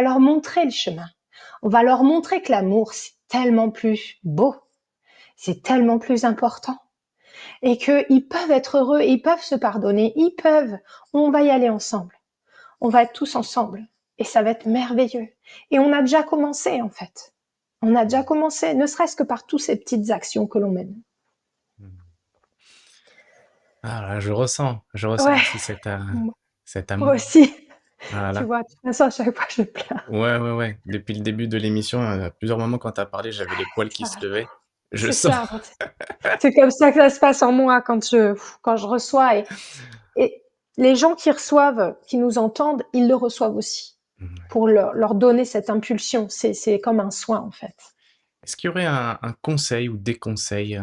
leur montrer le chemin. On va leur montrer que l'amour, c'est tellement plus beau, c'est tellement plus important et qu'ils peuvent être heureux, ils peuvent se pardonner, on va y aller ensemble. On va être tous ensemble et ça va être merveilleux. Et on a déjà commencé en fait. On a déjà commencé, ne serait-ce que par toutes ces petites actions que l'on mène. Ah là, je ressens Ouais, aussi cet moi amour. aussi. Tu Voilà. vois, de toute façon, à chaque fois, je pleure. Ouais. Depuis le début de l'émission, à plusieurs moments quand tu as parlé, j'avais les poils qui se levaient. Je C'est sens. ça. C'est comme ça que ça se passe en moi quand je reçois. Et les gens qui reçoivent, qui nous entendent, ils le reçoivent aussi pour leur donner cette impulsion. C'est comme un soin, en fait. Est-ce qu'il y aurait un conseil ou des conseils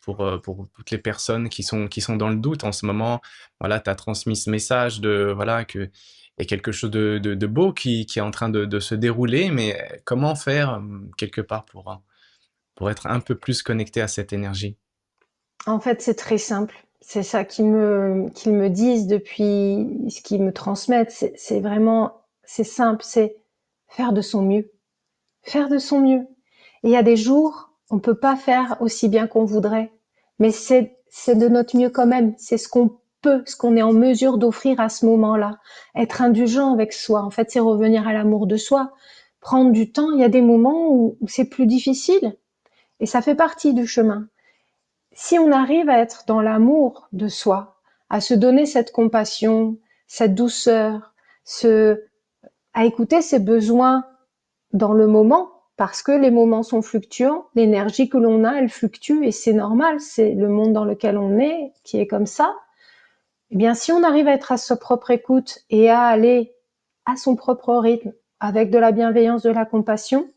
pour toutes les personnes qui sont dans le doute en ce moment? Voilà, tu as transmis ce message de voilà que il y a quelque chose de beau qui est en train de se dérouler, mais comment faire quelque part pour être un peu plus connecté à cette énergie? En fait, c'est très simple. C'est ça qu'ils me disent depuis, ce qu'ils me transmettent. C'est vraiment, c'est simple. C'est faire de son mieux. Faire de son mieux. Et il y a des jours, on peut pas faire aussi bien qu'on voudrait. Mais c'est de notre mieux quand même. C'est ce qu'on peut, ce qu'on est en mesure d'offrir à ce moment-là. Être indulgent avec soi. En fait, c'est revenir à l'amour de soi. Prendre du temps. Il y a des moments où c'est plus difficile. Et ça fait partie du chemin. Si on arrive à être dans l'amour de soi, à se donner cette compassion, cette douceur, à écouter ses besoins dans le moment, parce que les moments sont fluctuants, l'énergie que l'on a, elle fluctue et c'est normal, c'est le monde dans lequel on est qui est comme ça. Eh bien, si on arrive à être à sa propre écoute et à aller à son propre rythme, avec de la bienveillance, de la compassion,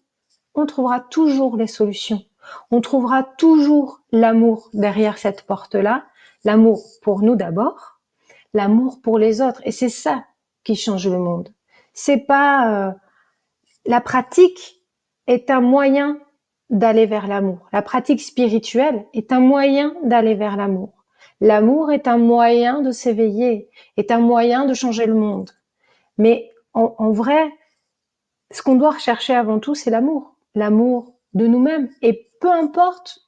on trouvera toujours les solutions. On trouvera toujours l'amour derrière cette porte-là, l'amour pour nous d'abord, l'amour pour les autres. Et c'est ça qui change le monde. C'est pas la pratique est un moyen d'aller vers l'amour. La pratique spirituelle est un moyen d'aller vers l'amour. L'amour est un moyen de s'éveiller, est un moyen de changer le monde. Mais en vrai, ce qu'on doit rechercher avant tout, c'est l'amour. L'amour de nous-mêmes. Et peu importe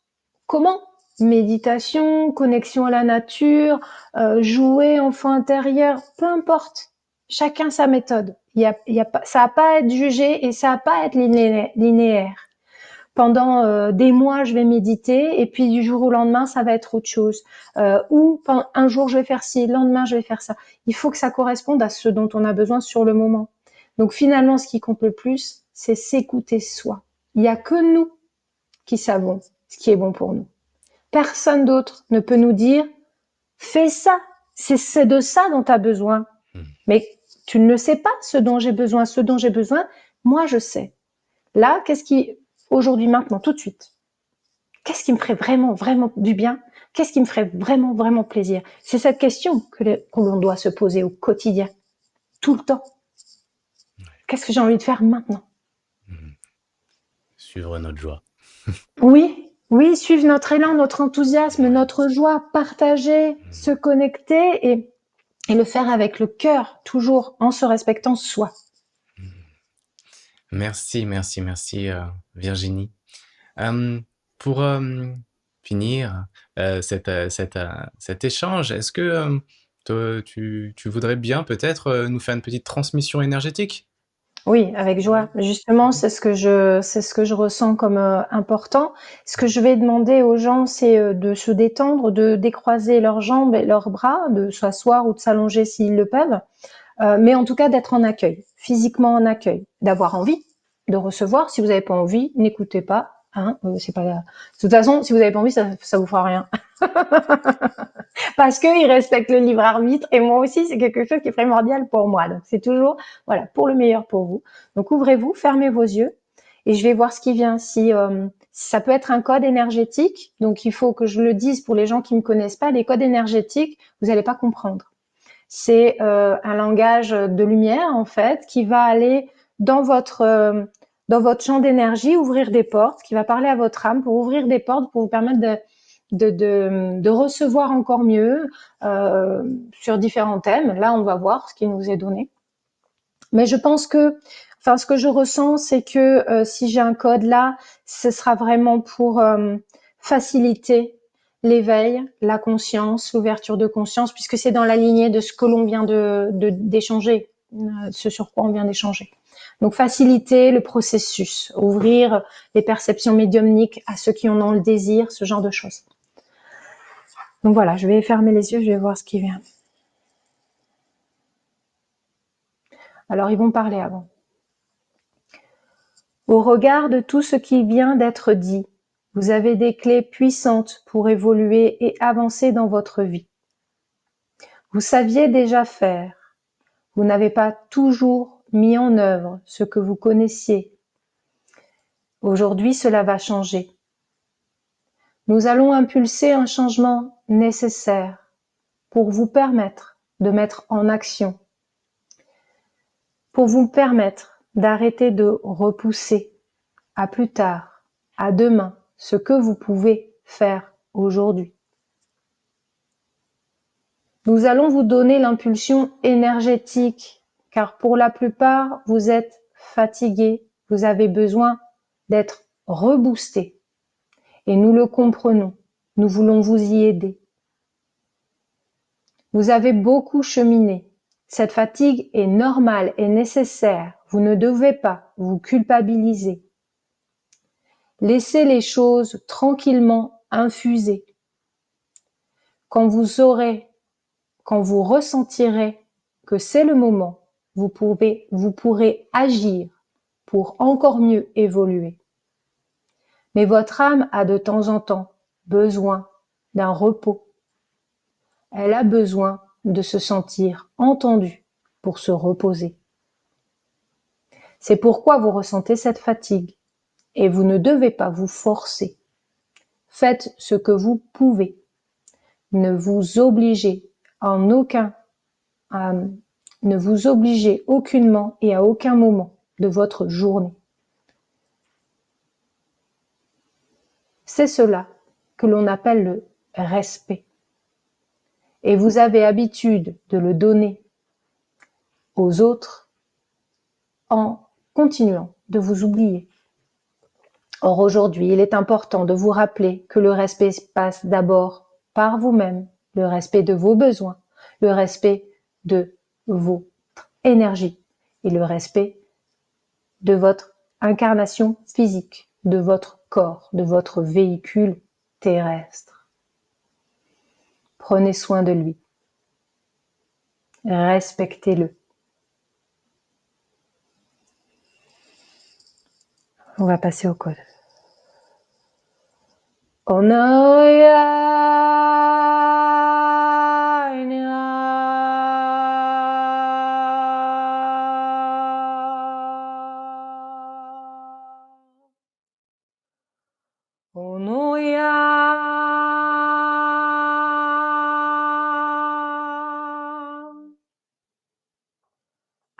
comment, méditation, connexion à la nature, jouer enfant intérieur, peu importe. Chacun sa méthode. Ça n'a pas à être jugé et ça n'a pas à être linéaire. Pendant des mois, je vais méditer et puis du jour au lendemain, ça va être autre chose. Ou un jour, je vais faire ci, le lendemain, je vais faire ça. Il faut que ça corresponde à ce dont on a besoin sur le moment. Donc finalement, ce qui compte le plus, c'est s'écouter soi. Il n'y a que nous qui savons ce qui est bon pour nous. Personne d'autre ne peut nous dire « fais ça, c'est de ça dont tu as besoin ». Mais tu ne sais pas ce dont j'ai besoin. Ce dont j'ai besoin, moi je sais. Là, aujourd'hui, maintenant, tout de suite, qu'est-ce qui me ferait vraiment, vraiment du bien? Qu'est-ce qui me ferait vraiment, vraiment plaisir? C'est cette question que l'on doit se poser au quotidien, tout le temps. Qu'est-ce que j'ai envie de faire maintenant? Suivre notre joie. Oui, oui, suivre notre élan, notre enthousiasme, notre joie, partager, se connecter et le faire avec le cœur, toujours en se respectant soi. Merci, merci, merci Virginie. Pour finir cet échange, est-ce que tu voudrais bien peut-être nous faire une petite transmission énergétique? Oui, avec joie. Justement, c'est ce que je ressens comme important. Ce que je vais demander aux gens, c'est de se détendre, de décroiser leurs jambes et leurs bras, de s'asseoir ou de s'allonger s'ils le peuvent, mais en tout cas d'être en accueil, physiquement en accueil, d'avoir envie de recevoir. Si vous n'avez pas envie, n'écoutez pas. Hein, c'est pas. De toute façon, si vous n'avez pas envie, ça vous fera rien. Parce qu'ils respectent le libre arbitre et moi aussi, c'est quelque chose qui est primordial pour moi. Donc, c'est toujours, voilà, pour le meilleur pour vous. Donc, ouvrez-vous, fermez vos yeux et je vais voir ce qui vient. Si ça peut être un code énergétique, donc il faut que je le dise pour les gens qui me connaissent pas, les codes énergétiques, vous n'allez pas comprendre. C'est un langage de lumière, en fait, qui va aller dans votre champ d'énergie, ouvrir des portes, qui va parler à votre âme pour ouvrir des portes, pour vous permettre de recevoir encore mieux sur différents thèmes. Là, on va voir ce qui nous est donné. Mais je pense que, enfin, ce que je ressens, c'est que si j'ai un code là, ce sera vraiment pour faciliter l'éveil, la conscience, l'ouverture de conscience, puisque c'est dans la lignée de ce que l'on vient d'échanger, ce sur quoi on vient d'échanger. Donc faciliter le processus, ouvrir les perceptions médiumniques à ceux qui en ont le désir, ce genre de choses. Donc voilà, je vais fermer les yeux, je vais voir ce qui vient. Alors ils vont parler avant. Au regard de tout ce qui vient d'être dit, vous avez des clés puissantes pour évoluer et avancer dans votre vie. Vous saviez déjà faire. Vous n'avez pas toujours mis en œuvre ce que vous connaissiez. Aujourd'hui, cela va changer. Nous allons impulser un changement nécessaire pour vous permettre de mettre en action, pour vous permettre d'arrêter de repousser à plus tard, à demain, ce que vous pouvez faire aujourd'hui. Nous allons vous donner l'impulsion énergétique, car pour la plupart, vous êtes fatigué, vous avez besoin d'être reboosté. Et nous le comprenons, nous voulons vous y aider. Vous avez beaucoup cheminé. Cette fatigue est normale et nécessaire. Vous ne devez pas vous culpabiliser. Laissez les choses tranquillement infuser. Quand vous ressentirez que c'est le moment, vous pourrez agir pour encore mieux évoluer. Mais votre âme a de temps en temps besoin d'un repos. Elle a besoin de se sentir entendue pour se reposer. C'est pourquoi vous ressentez cette fatigue et vous ne devez pas vous forcer. Faites ce que vous pouvez. Ne vous obligez en aucun, ne vous obligez aucunement et à aucun moment de votre journée. C'est cela que l'on appelle le respect. Et vous avez habitude de le donner aux autres en continuant de vous oublier. Or aujourd'hui, il est important de vous rappeler que le respect passe d'abord par vous-même, le respect de vos besoins, le respect de votre énergie et le respect de votre incarnation physique, de votre corps, de votre véhicule terrestre. Prenez soin de lui. Respectez-le. On va passer au code.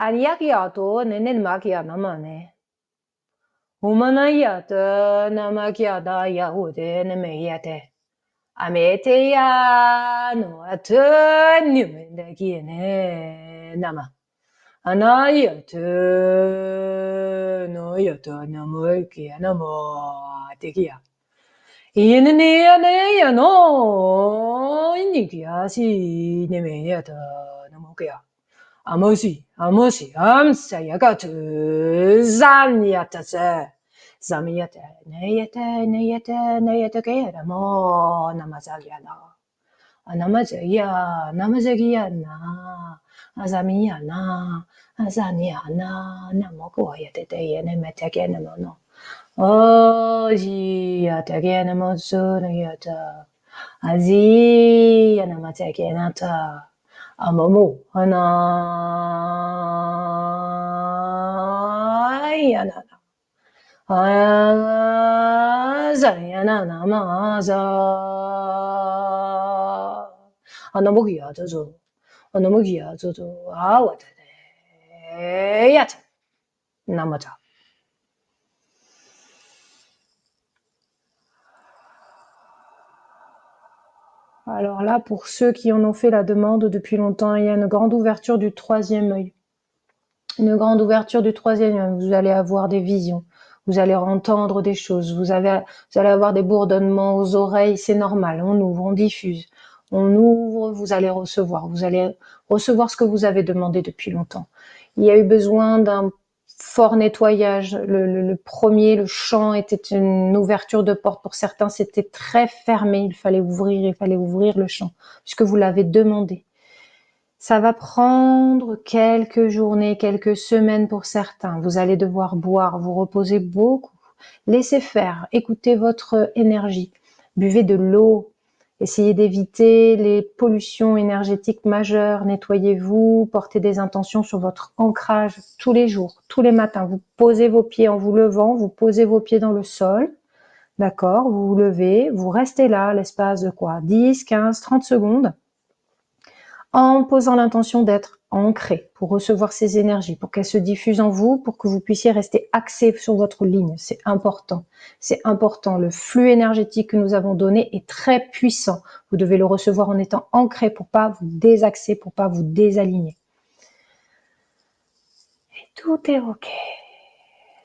Aniakiato nenel makia namane. Umanayata namakiada yahude nemeyate. Ameteya no atanyumendakine nama. Anayata no yata namoikia namo tekia. Ineneya no inikiasi nemeyata namokia. Amosi, amsayagatu, zanyatase, zamiyate, neyate, keramo, namazagyana, namazagyana, azamiyana, azanyana, namokoyate, nemetekenemono, ojiyatekenemotsunayata, aziyanamatekenata, Amomo, Hanayana, Zayana Maza, Anamogia Zozo, Awate, Yat, Namata. Alors là, pour ceux qui en ont fait la demande depuis longtemps, il y a une grande ouverture du troisième œil. Une grande ouverture du troisième œil. Vous allez avoir des visions. Vous allez entendre des choses. Vous allez avoir des bourdonnements aux oreilles. C'est normal. On ouvre, on diffuse. On ouvre, vous allez recevoir. Vous allez recevoir ce que vous avez demandé depuis longtemps. Il y a eu besoin d'un fort nettoyage. Le premier, le chant, était une ouverture de porte. Pour certains, c'était très fermé. Il fallait ouvrir le chant, puisque vous l'avez demandé. Ça va prendre quelques journées, quelques semaines pour certains. Vous allez devoir boire, vous reposer beaucoup. Laissez faire, écoutez votre énergie. Buvez de l'eau. Essayez d'éviter les pollutions énergétiques majeures. Nettoyez-vous, portez des intentions sur votre ancrage tous les jours, tous les matins. Vous posez vos pieds en vous levant, vous posez vos pieds dans le sol. D'accord, vous vous levez, vous restez là l'espace de quoi 10, 15, 30 secondes en posant l'intention d'être ancré pour recevoir ces énergies, pour qu'elles se diffusent en vous, pour que vous puissiez rester axé sur votre ligne. C'est important. C'est important. Le flux énergétique que nous avons donné est très puissant. Vous devez le recevoir en étant ancré pour pas vous désaxer, pour pas vous désaligner. Et tout est OK.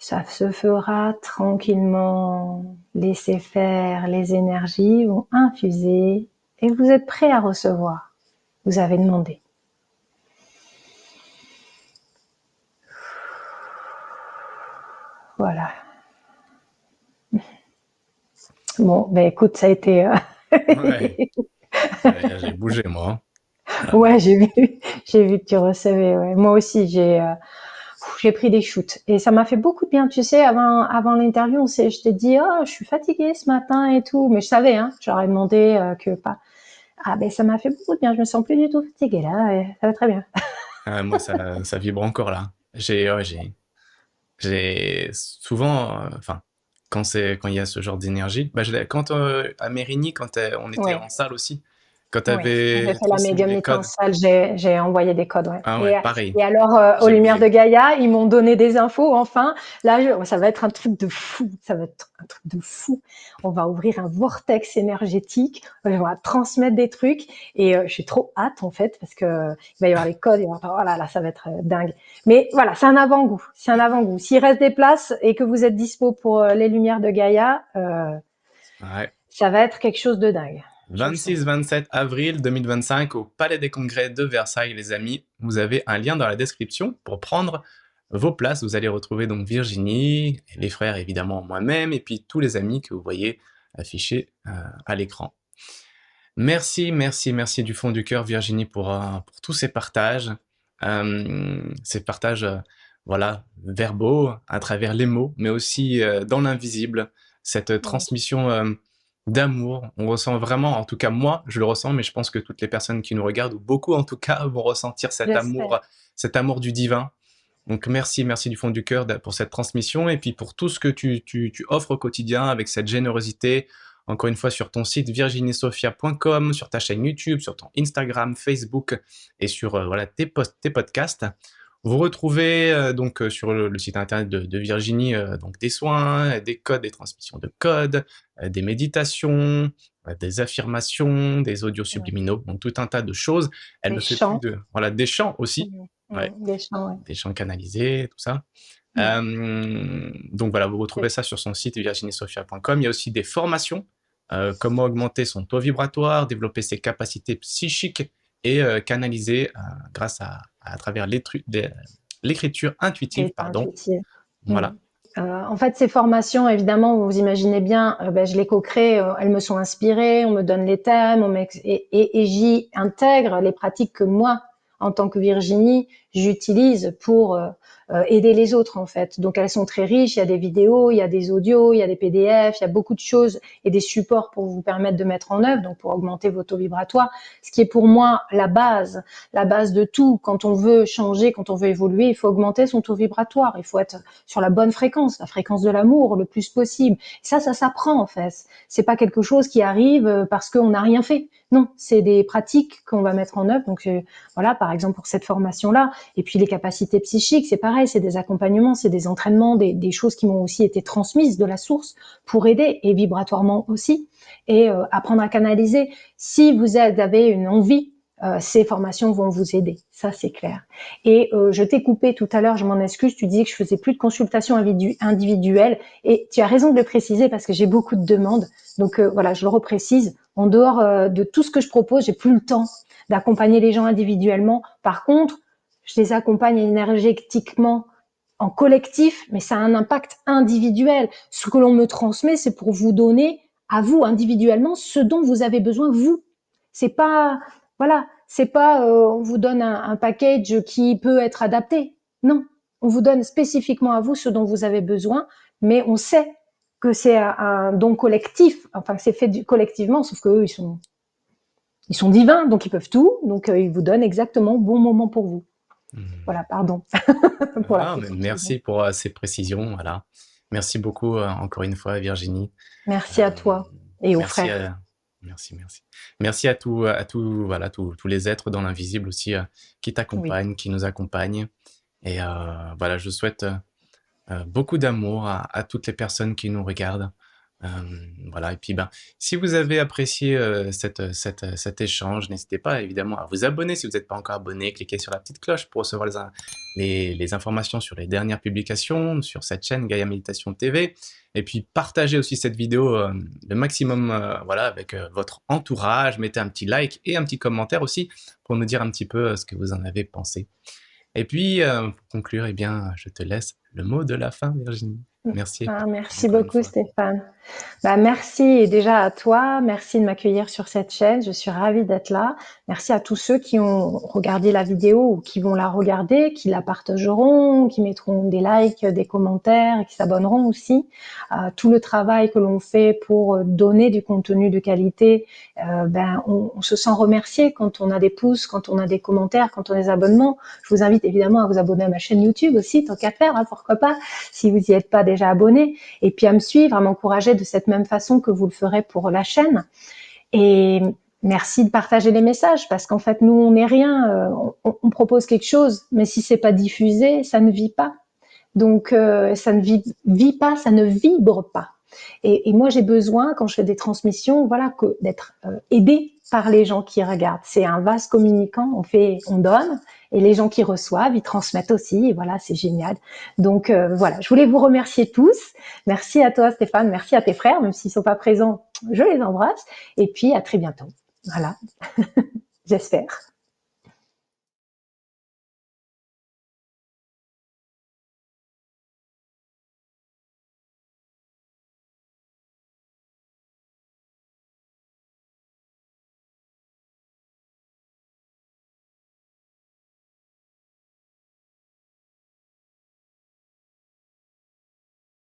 Ça se fera tranquillement. Laissez faire. Les énergies vont infuser et vous êtes prêt à recevoir. Vous avez demandé. Voilà. Bon, ben écoute, ça a été... Ouais, j'ai bougé, moi. Ouais, j'ai vu que tu recevais. Ouais. Moi aussi, j'ai pris des shoots et ça m'a fait beaucoup de bien. Tu sais, avant l'interview, je t'ai dit, oh, je suis fatiguée ce matin et tout, mais je savais, hein, j'aurais demandé que pas. Ah ben ça m'a fait beaucoup de bien. Je me sens plus du tout fatiguée là, et ça va très bien. Moi, ça vibre encore là. J'ai souvent, enfin, quand il y a ce genre d'énergie, bah, quand à Mérigny, on était Oui. en salle aussi, quand tu Oui, quand j'ai avais fait la transmis les médiumnité en codes. salle, j'ai envoyé des codes, ouais. Ah ouais, pareil, Et alors, aux j'ai Lumières de bougé. Gaïa, ils m'ont donné des infos, enfin. Là, ça va être un truc de fou. Ça va être un truc de fou. On va ouvrir un vortex énergétique. On va transmettre des trucs. Et j'ai trop hâte, en fait, parce que il va y avoir les codes. Oh là là, ça va être dingue. Mais voilà, c'est un avant-goût. C'est un avant-goût. S'il reste des places et que vous êtes dispo pour les Lumières de Gaïa, Ouais. ça va être quelque chose de dingue. Je le sens. 26-27 avril 2025 au Palais des Congrès de Versailles, les amis. Vous avez un lien dans la description pour prendre vos places. Vous allez retrouver donc Virginie, les frères évidemment, moi-même, et puis tous les amis que vous voyez affichés à l'écran. Merci, merci, merci du fond du cœur, Virginie, pour tous ces partages, voilà, verbaux, à travers les mots, mais aussi dans l'invisible, cette Ouais. transmission d'amour. On ressent vraiment, en tout cas moi, je le ressens, mais je pense que toutes les personnes qui nous regardent, ou beaucoup en tout cas, vont ressentir J'espère. cet amour du divin. Donc merci, merci du fond du cœur pour cette transmission et puis pour tout ce que tu offres au quotidien avec cette générosité. Encore une fois, sur ton site virginiesophia.com, sur ta chaîne YouTube, sur ton Instagram, Facebook et sur voilà, tes podcasts. Vous retrouvez donc sur le site internet de Virginie donc des soins, des codes, des transmissions de codes, des méditations, des affirmations, des audios Ouais. subliminaux, donc tout un tas de choses. Elle Des ne fait plus chants. de voilà des chants aussi. Ouais, Des chants, ouais. des chants canalisés, tout ça. Ouais. Donc voilà, vous retrouvez ça sur son site virginiesophia.com. Il y a aussi des formations, comment augmenter son taux vibratoire, développer ses capacités psychiques et canaliser grâce à travers l'écriture intuitive, Des pardon. intuitives. Mmh. Voilà. En fait, ces formations, évidemment, vous imaginez bien, je les co-crée, elles me sont inspirées, on me donne les thèmes, et j'y intègre les pratiques que moi, en tant que Virginie, j'utilise pour aider les autres, en fait. Donc, elles sont très riches, il y a des vidéos, il y a des audios, il y a des PDF, il y a beaucoup de choses et des supports pour vous permettre de mettre en œuvre, donc pour augmenter vos taux vibratoires, ce qui est pour moi la base de tout. Quand on veut changer, quand on veut évoluer, il faut augmenter son taux vibratoire, il faut être sur la bonne fréquence, la fréquence de l'amour le plus possible. Ça s'apprend en fait. C'est pas quelque chose qui arrive parce qu'on n'a rien fait. Non, c'est des pratiques qu'on va mettre en œuvre. Donc voilà, par exemple pour cette formation-là. Et puis les capacités psychiques, c'est pareil, c'est des accompagnements, c'est des entraînements, des choses qui m'ont aussi été transmises de la source pour aider et vibratoirement aussi. Et apprendre à canaliser. Si vous avez une envie, ces formations vont vous aider. Ça, c'est clair. Et je t'ai coupé tout à l'heure, je m'en excuse, tu disais que je faisais plus de consultations individuelles et tu as raison de le préciser parce que j'ai beaucoup de demandes. Donc voilà, je le reprécise. En dehors de tout ce que je propose, j'ai plus le temps d'accompagner les gens individuellement. Par contre, je les accompagne énergétiquement en collectif, mais ça a un impact individuel. Ce que l'on me transmet, c'est pour vous donner à vous individuellement ce dont vous avez besoin vous. C'est pas voilà, c'est pas on vous donne un package qui peut être adapté. Non, on vous donne spécifiquement à vous ce dont vous avez besoin, mais on sait que c'est un don collectif, enfin que c'est fait collectivement, sauf que eux ils sont divins, donc ils peuvent tout, donc ils vous donnent exactement le bon moment pour vous. Hmm. Voilà, pardon pour la Ah, mais précision. merci pour ces précisions. Voilà. Merci beaucoup encore une fois, Virginie. Merci à Euh, toi et aux merci frères. merci, merci. Merci voilà, tous les êtres dans l'invisible aussi qui Oui. t'accompagnent, qui nous accompagnent. Et voilà, je souhaite beaucoup d'amour à toutes les personnes qui nous regardent. Euh, voilà, et puis ben, si vous avez apprécié cet échange, n'hésitez pas évidemment à vous abonner si vous n'êtes pas encore abonné, cliquez sur la petite cloche pour recevoir les informations sur les dernières publications sur cette chaîne Gaïa Méditation TV, et puis partagez aussi cette vidéo le maximum voilà, avec votre entourage, mettez un petit like et un petit commentaire aussi pour nous dire un petit peu ce que vous en avez pensé. Et puis, pour conclure, eh bien, je te laisse le mot de la fin, Virginie. Merci Merci encore une beaucoup, fois. Stéphane. Merci et déjà à toi, merci de m'accueillir sur cette chaîne, je suis ravie d'être là. Merci à tous ceux qui ont regardé la vidéo ou qui vont la regarder, qui la partageront, qui mettront des likes, des commentaires, qui s'abonneront aussi. Tout le travail que l'on fait pour donner du contenu de qualité, on se sent remercié quand on a des pouces, quand on a des commentaires, quand on a des abonnements. Je vous invite évidemment à vous abonner à ma chaîne YouTube aussi, tant qu'à faire, pourquoi pas, si vous n'y êtes pas déjà abonné, et puis à me suivre, à m'encourager de cette même façon que vous le ferez pour la chaîne. Et merci de partager les messages, parce qu'en fait, nous, on n'est rien, on propose quelque chose, mais si c'est pas diffusé, ça ne vit pas. Donc, ça ne vit pas, ça ne vibre pas. Et moi, j'ai besoin, quand je fais des transmissions, voilà, d'être aidée par les gens qui regardent. C'est un vase communicant, on donne, et les gens qui reçoivent, ils transmettent aussi, et voilà, c'est génial. Donc voilà, je voulais vous remercier tous. Merci à toi, Stéphane, merci à tes frères, même s'ils sont pas présents, je les embrasse, et puis à très bientôt. Voilà, j'espère.